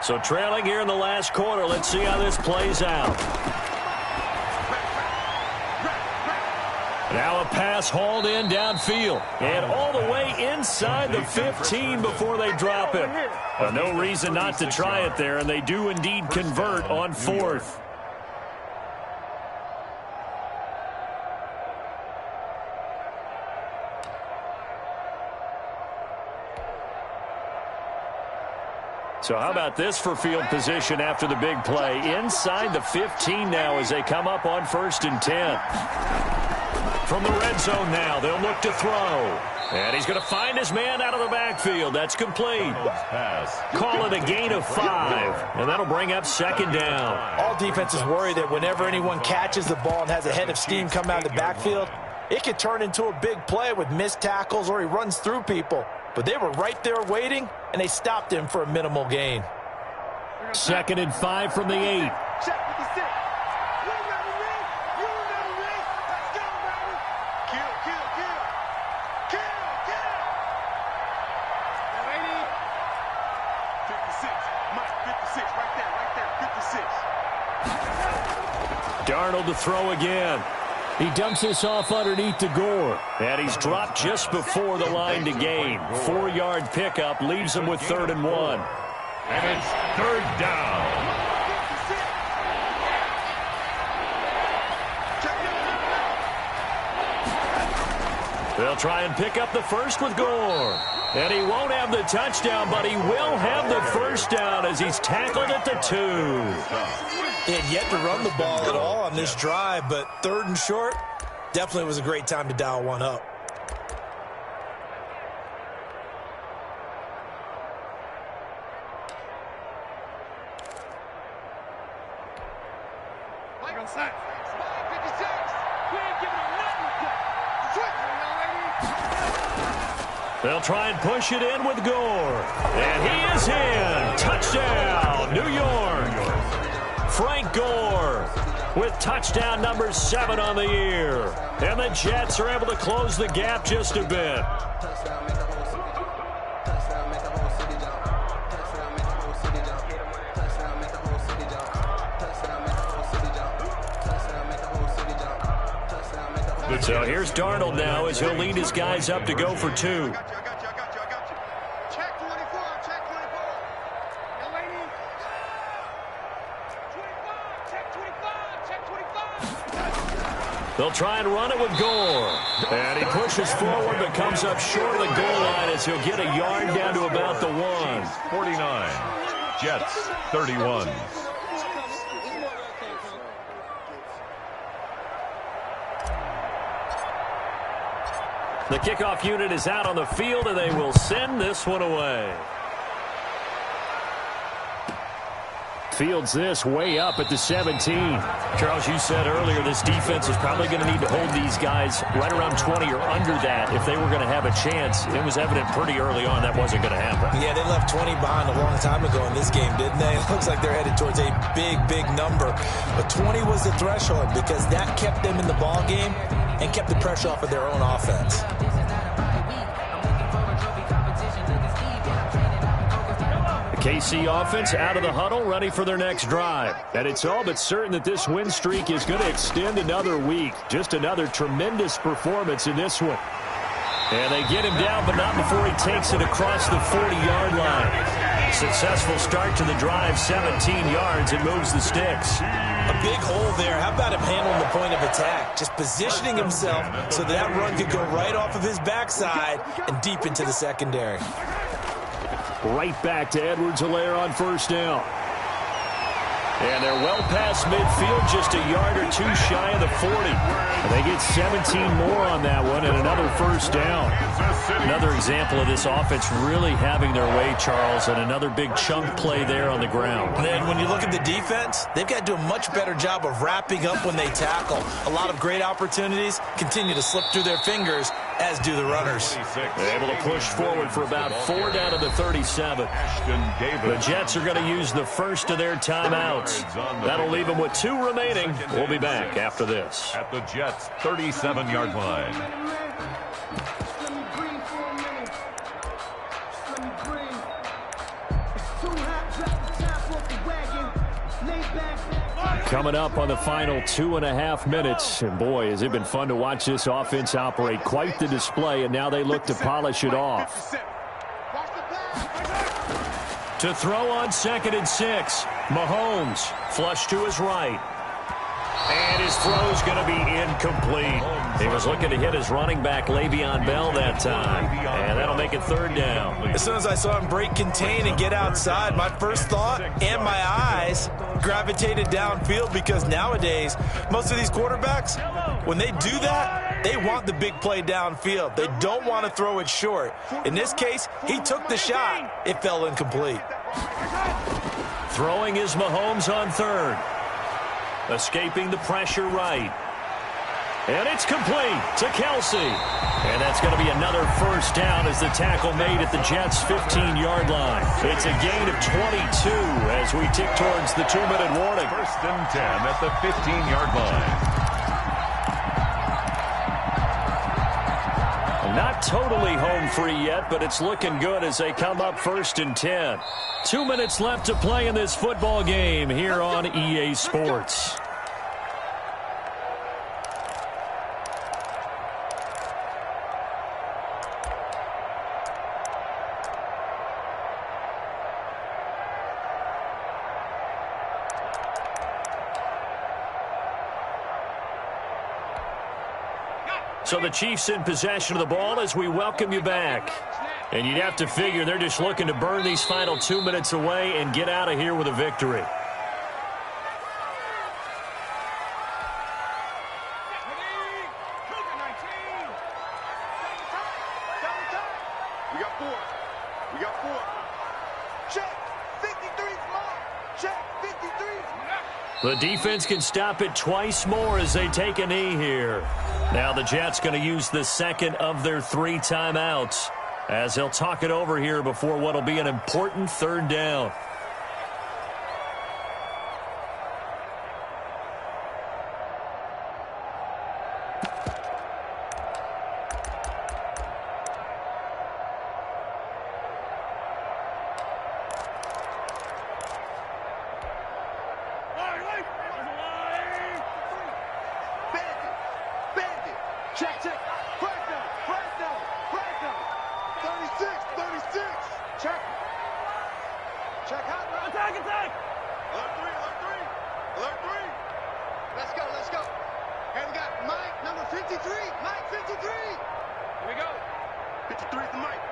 So trailing here in the last quarter. Let's see how this plays out. Now a pass hauled in downfield. And all the way inside the 15 before they drop it. No reason not to try it there, and they do indeed convert on 4th. So how about this for field position after the big play? Inside the 15 now as they come up on 1st and 10. From the red zone now, they'll look to throw. And he's going to find his man out of the backfield. That's complete. Call it a gain of 5. And that'll bring up 2nd down. All defenses worry that whenever anyone catches the ball and has a head of steam come out of the backfield, it could turn into a big play with missed tackles or he runs through people. But they were right there waiting, and they stopped him for a minimal gain. 2nd and 5 from the 8. Darnold to throw again. He dumps this off underneath to Gore. And he's dropped just before the line to gain. 4-yard pickup leaves him with 3rd and 1. And it's 3rd down. They'll try and pick up the first with Gore. And he won't have the touchdown, but he will have the first down as he's tackled at the 2. They had yet to run the ball at all on this drive, but 3rd and short, definitely was a great time to dial one up. They'll try and push it in with Gore. And he is in. Touchdown, New York. Frank Gore with touchdown number 7 on the year. And the Jets are able to close the gap just a bit. So here's Darnold now as he'll lead his guys up to go for 2. They'll try and run it with Gore. And he pushes forward but comes up short of the goal line as he'll get a yard down to about the 1. 49. Jets 31. The kickoff unit is out on the field, and they will send this one away. Fields this way up at the 17. Charles, you said earlier this defense is probably going to need to hold these guys right around 20 or under that if they were going to have a chance. It was evident pretty early on that wasn't going to happen. Yeah, they left 20 behind a long time ago in this game, didn't they? It looks like they're headed towards a big, big number. But 20 was the threshold because that kept them in the ball game and kept the pressure off of their own offense. KC offense out of the huddle, ready for their next drive. And it's all but certain that this win streak is going to extend another week. Just another tremendous performance in this one. And they get him down, but not before he takes it across the 40-yard line. Successful start to the drive, 17 yards. It moves the sticks. A big hole there. How about him handling the point of attack? Just positioning himself so that run could go right off of his backside and deep into the secondary. Right back to Edwards-Helaire on first down. And they're well past midfield, just a yard or two shy of the 40. And they get 17 more on that one and another first down. Another example of this offense really having their way, Charles, and another big chunk play there on the ground. And then when you look at the defense, they've got to do a much better job of wrapping up when they tackle. A lot of great opportunities continue to slip through their fingers, as do the runners. They're able to push forward for about 4 down to the 37. The Jets are going to use the first of their timeouts. That'll leave them with 2 remaining. We'll be back after this. At the Jets' 37-yard line. Coming up on the final 2.5 minutes. And boy, has it been fun to watch this offense operate. Quite the display, and now they look to polish it off. To throw on 2nd and 6. Mahomes, flush to his right. And his throw's going to be incomplete. He was looking to hit his running back, Le'Veon Bell, that time. And that'll make it 3rd down. As soon as I saw him break contain and get outside, my first thought and my eyes gravitated downfield, because nowadays, most of these quarterbacks, when they do that, they want the big play downfield. They don't want to throw it short. In this case, he took the shot. It fell incomplete. Throwing is Mahomes on 3rd. Escaping the pressure right. And it's complete to Kelsey. And that's going to be another first down as the tackle made at the Jets' 15-yard line. It's a gain of 22 as we tick towards the 2-minute warning. 1st and 10 at the 15-yard line. Not totally home free yet, but it's looking good as they come up 1st and 10. 2 minutes left to play in this football game here on EA Sports. So the Chiefs in possession of the ball as we welcome you back. And you'd have to figure they're just looking to burn these final 2 minutes away and get out of here with a victory. We got 4. We got 4. Check. 53's mine. Check. 53's mine. The defense can stop it twice more as they take a knee here. Now the Jets going to use the 2nd of their 3 timeouts as they'll talk it over here before what will be an important 3rd down. Check, check. Break down. 36. Check. Check out. Attack! Alert 3. Let's go. And we got Mike, number 53. Mike, 53. Here we go. 53 is the Mike.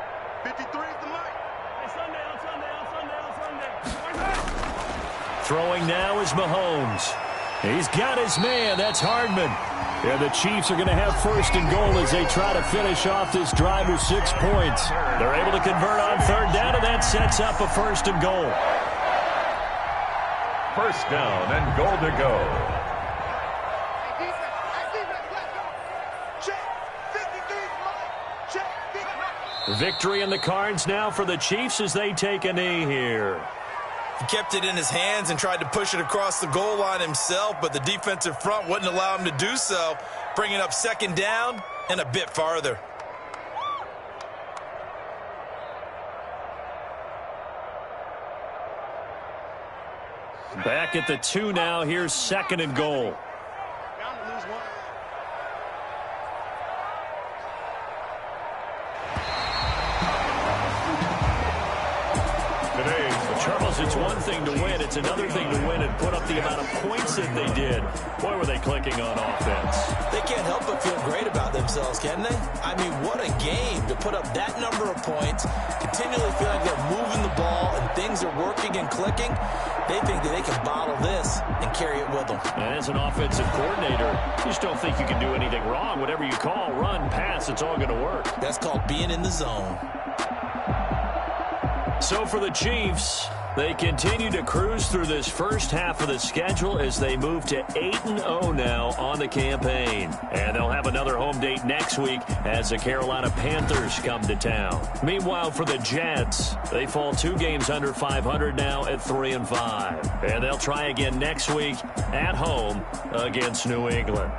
53 is the Mike. Hey, Sunday. Throwing now is Mahomes. He's got his man. That's Hardman. And the Chiefs are going to have 1st and goal as they try to finish off this drive with 6 points. They're able to convert on 3rd down, and that sets up a 1st and goal. First down and goal to go. Victory in the cards now for the Chiefs as they take a knee here. He kept it in his hands and tried to push it across the goal line himself, but the defensive front wouldn't allow him to do so, bringing up second down and a bit farther. Back at the 2 now. Here's second and goal. Charles, it's one thing to win. It's another thing to win and put up the amount of points that they did. Boy, were they clicking on offense. They can't help but feel great about themselves, can they? I mean, what a game to put up that number of points, continually feel like they're moving the ball and things are working and clicking. They think that they can bottle this and carry it with them. And as an offensive coordinator, you just don't think you can do anything wrong. Whatever you call, run, pass, it's all going to work. That's called being in the zone. So for the Chiefs, they continue to cruise through this first half of the schedule as they move to 8-0 now on the campaign. And they'll have another home date next week as the Carolina Panthers come to town. Meanwhile, for the Jets, they fall 2 games under 500 now at 3-5. And they'll try again next week at home against New England.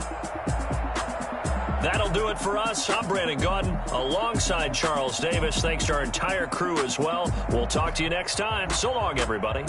That'll do it for us. I'm Brandon Gaudin alongside Charles Davis. Thanks to our entire crew as well. We'll talk to you next time. So long, everybody.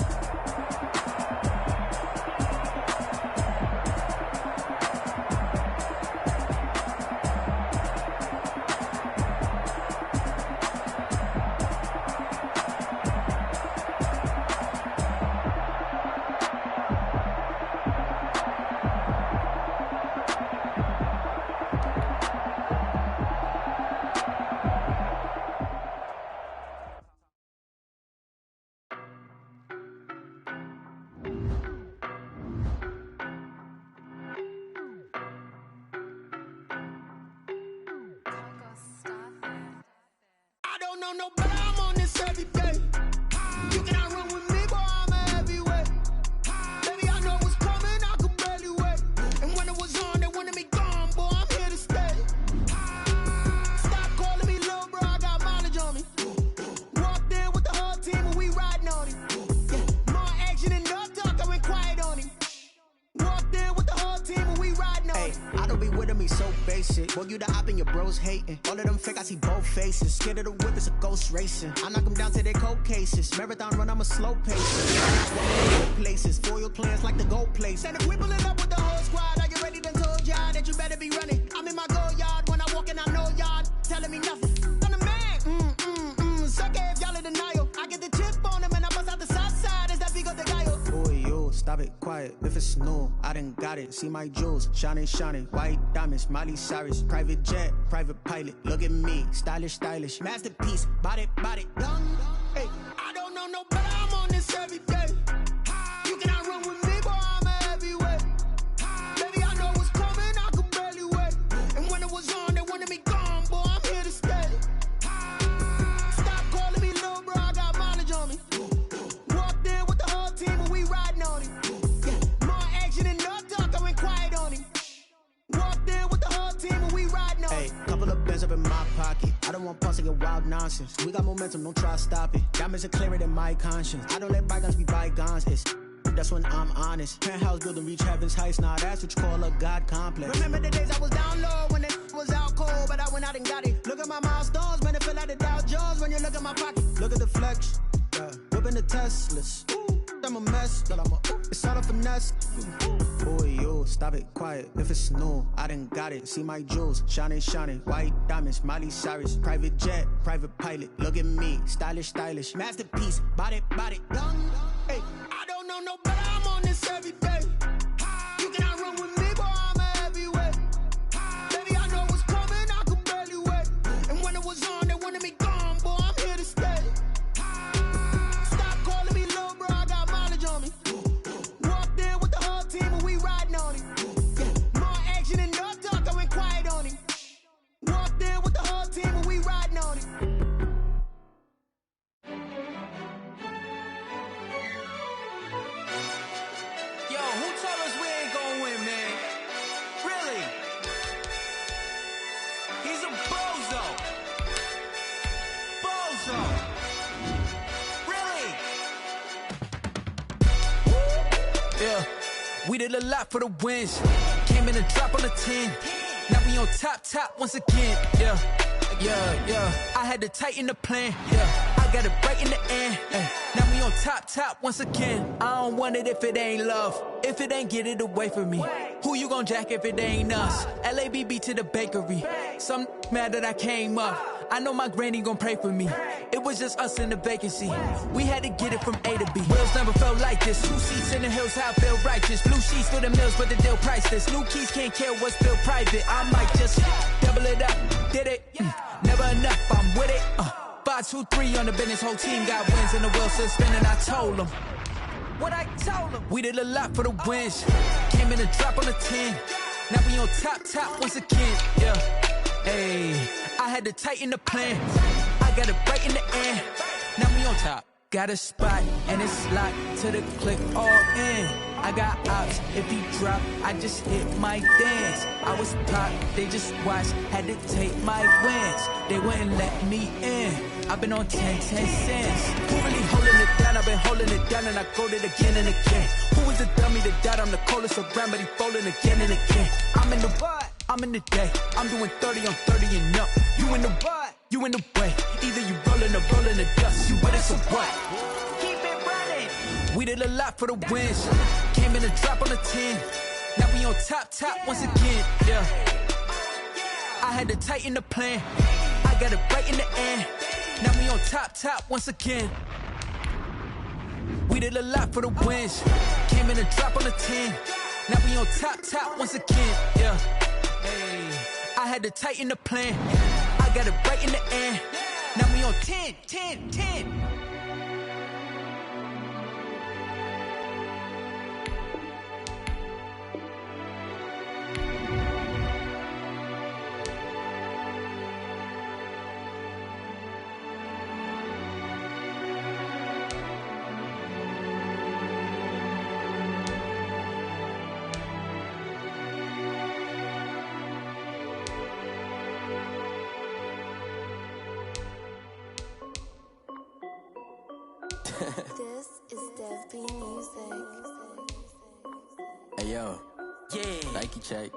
No, but I'm on this every day. You cannot run with me, boy, I'm a heavyweight. Baby, I know what's coming, I could barely wait. And when it was on, they wanted me gone, boy, I'm here to stay. Stop calling me little bro, I got mileage on me. Walked in with the whole team and we riding on him. Yeah, more action and no talk, I went quiet on him. Walked in with the whole team and we riding on him. I don't be with him, he's so basic. Boy, you the op and your bros hating. All of them fake, I see both faces. Scared of the whip, it's a ghost racing. I knock them down to their cold cases. Marathon run, I'm a slow pace. Places, foil plans like the gold place. And if we pulling up with the whole squad, are you ready? Done told y'all that you better be running. I'm in my go yard when I walk in, I know y'all telling me nothing. I'm the man. Suck it if y'all in denial. I get the chip on them and I bust out the south side. Is that Vigo de Gallo? Boy, yo, stop it, quiet. If it's new, I done got it. See my jewels, shining, shining. White diamonds, Miley Cyrus. Private jet, private pilot. Look at me, stylish, stylish. Masterpiece, body, young. Hey, I don't know no better, I'm on this every day. You cannot run with me, boy, I'm a heavyweight. Baby, I know what's coming, I could barely wait. And when it was on, they wanted me gone, boy, I'm here to stay. Stop calling me little bro, I got mileage on me. Walked in with the whole team and we riding on him. Yeah, more action and no talk, I went quiet on him. Walked in with the whole team and we riding on him. Hey, couple of bands up in my pocket. I don't want pause to get wild nonsense. We got momentum, don't try to stop it. Diamonds are clearer than my conscience. I don't let bygones be bygones. It's that's when I'm honest. Penthouse building reach heaven's heights. Nah, that's what you call a God complex. Remember the days I was down low when it was out cold, but I went out and got it. Look at my milestones, man, it feel like the Dow Jones when you look at my pocket. Look at the flex, yeah. Whipping the Teslas. I'm a mess, but it's all a finesse. Boy, yo, stop it, quiet. If it's new, I done got it. See my jewels, shining, shining. White diamonds, Miley Cyrus. Private jet, private pilot. Look at me, stylish, stylish. Masterpiece, body, young. Hey, I don't know no better, I'm on this every day. You cannot run with me, boy, I'm a heavyweight. Baby, I know what's coming, I could barely wait. And when it was on, they wanted me gone, boy, I'm here to stay. Stop calling me little bro, I got mileage on me. Walked in with the whole team and we riding on him. Yeah, more action and no talk, I went quiet on him. Walked in with the whole team and we riding on him. yeah. We did a lot for the wins. Came in a drop on the 10. Now we on top once again, yeah. I had to tighten the plan, yeah. I got it right in the end, now we on top once again. I don't want it if it ain't love. If it ain't, get it away from me. Who you gon' jack if it ain't us? LABB to the bakery. Some mad that I came up. I know my granny gon' pray for me. It was just us in the vacancy. We had to get it from A to B. Wheels never felt like this. 2 seats in the hills, how I feel righteous. Blue sheets for the mills, but the deal priceless. New keys can't care what's still private. I might just double it up. Did it? Never enough, I'm with it. 5, 2, 3 on the business. Whole team got wins and the wheels still spinning. I told them what I told them. We did a lot for the wins. Came in a drop on the 10. Now we on top once again, yeah. Hey, I had to tighten the plan. I got it right in the end. Now we on top. Got a spot and it's locked to the click all in. I got ops, if he drop, I just hit my dance. I was popped, they just watched, had to take my wins. They wouldn't let me in. I've been on 10 cents. Who really holding it down? I've been holding it down and I go it again and again. Who was the dummy that died? I'm the coldest around, but he folding again and again. I'm in the what? I'm in the day. I'm doing 30 on 30 and up. You in the what? You in the way. Either you rolling or rolling the dust. You with it, so what? Keep it running. We did a lot for the wins. Came in a drop on the 10. Now we on top once again, yeah. I had to tighten the plan. I got it right in the end. Now we on top once again. We did a lot for the wins. Came in a drop on the 10. Now we on top once again, yeah. Hey, I had to tighten the plan. I got it right in the end. Now we on 10. This is Dev B Music. Hey yo, yeah. Nike check.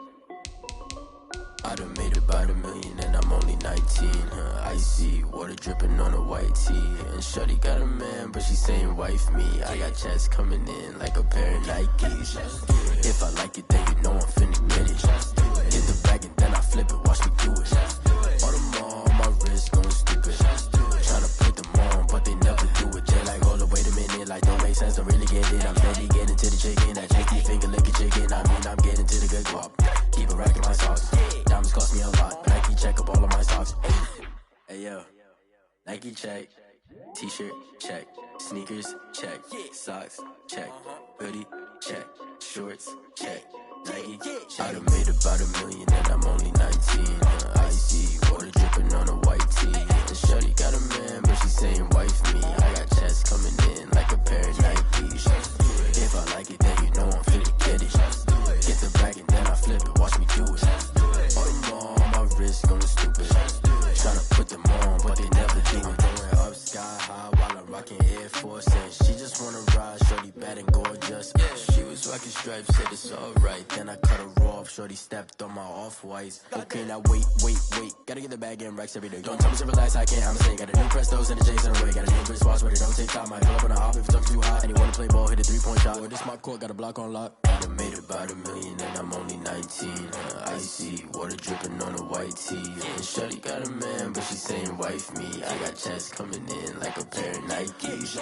I done made about $1 million and I'm only 19. Icy water dripping on a white tee. And shorty got a man, but she saying wife me. I got checks coming in like a pair of Nikes. If I like it, then you know I'm finna get it. Hit the bag and then I flip it, watch me do it. All my wrist going stupid. Tryna put them on, but they never do it. They like, hold up, wait a minute, like don't make sense, don't really get it. I'm steady getting to the chicken, that chicky finger licking chicken. I mean, I'm getting to the good guap. Keep a rack in my socks. Diamonds cost me a lot. Nike check up all of my socks. Hey yo, Nike check. T-shirt check. Sneakers check. Socks check. Hoodie check. Shorts check. Nike. I done made about $1 million and I'm only 19. Icy water dripping on a white tee. And shorty got a man, but she saying wife me. I got checks coming in like a pair of Nikes. If I like it, then you know I'm finna get it. Get the bag and then I flip it, watch me do it. All my wrist going stupid. Tryna put them on, but they never do it. Going up sky high while I'm rocking Air Force. And she just wanna ride, shorty bad and gorgeous. She was rocking stripes, said it's alright. Then I cut her off, shorty stepped on my off-whites. Okay, now wait. Gotta get the bag and racks every day. Don't tell me to relax, I can't, I'm saying. Got a new Prestos and a J's in a way. Got a new British watch, but it don't take time. I pull up on a hop if it's up too hot. And you wanna play ball, hit a 3-point shot. With this my court, got a block on lock. I done made about $1 million and I'm only 19. Icy water dripping on a white tee. And shorty got a man, but she saying wife me. I got checks coming in like a pair of Nikes.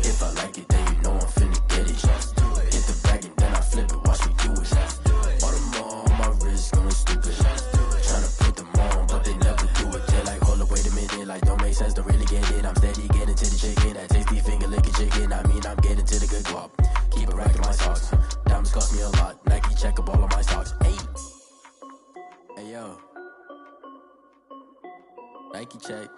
If I like it, then you know I'm finna get it. Hit the bag and then I flip it, watch me do it. All my wrist going stupid. Tryna put them on, but they never do it. They're like, hold up, wait a minute, like don't make sense, don't really get it. I'm steady getting to the chicken, that tasty finger licking chicken. I mean, I'm getting to the good guap. Keep a rack in my socks. Diamonds cost me a lot. Nike check up all of my stocks. Hey yo, Nike check.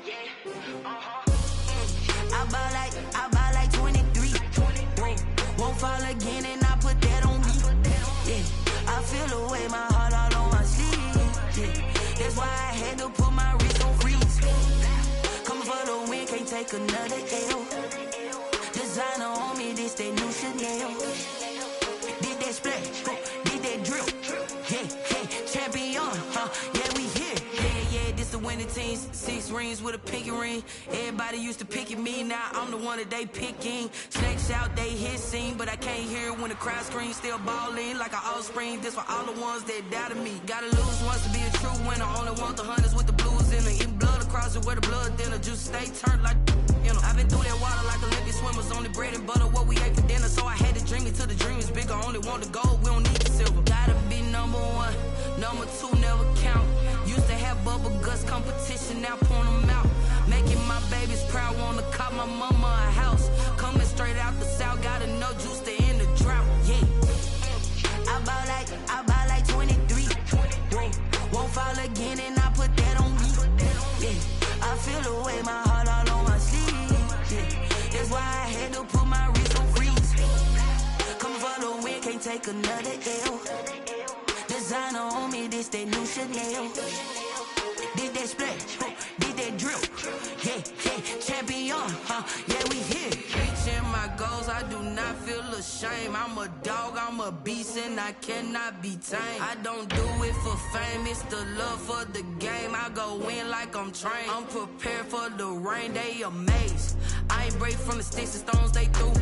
Yeah. take another L. Designer on me, this that new Chanel. Did that splash, did that drill. Yeah, champion, yeah, we here. Yeah, this the winning teams. 6 rings with a pinky ring. Everybody used to pick at me, now I'm the one that they picking. Snakes out, they hissing, but I can't hear when the crowd screams. Still balling like an offspring. This for all the ones that doubted me. Gotta lose once to be a true winner. Only want the hunters with the blues in it. Eating blood across it where the blood thinner. Juice stay turned like, you know. I've been through that water like Olympic swimmers. Only bread and butter, what we ate for dinner. So I had to dream it till the dream is bigger. Only want the gold, we don't need the silver. Gotta be number 1, number 2 never count. Used to have bubble guts competition, now point them out. Making my babies proud, wanna cop my mama a house. Coming straight out the south, gotta know juice to end the drought. Yeah, I bought like 23. Whoa, won't fall again, and I put that on me. Yeah, I feel the way, my heart all on my sleeve. Yeah, that's why I had to put my wrist on freeze. Coming for the win, can't take another L. Designer on me, this that new Chanel. Did that splash, did that drill. Yeah, champion, yeah, we here. Reaching my goals, I do not feel ashamed. I'm a dog, I'm a beast, and I cannot be tamed. I don't do it for fame, it's the love for the game. I go in like I'm trained. I'm prepared for the rain, they amazed. I ain't break from the sticks and stones they threw.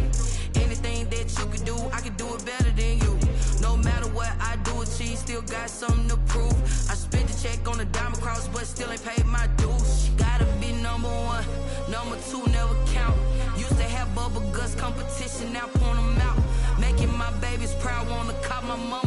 Anything that you could do, I could do it better than you. No matter what I do, achieve, still got something to prove. I spent the check on the diamond cross, but still ain't paid my dues. Gotta be number 1, number 2 never count. Used to have bubble guts competition, now point them out. Making my babies proud, wanna cop my mama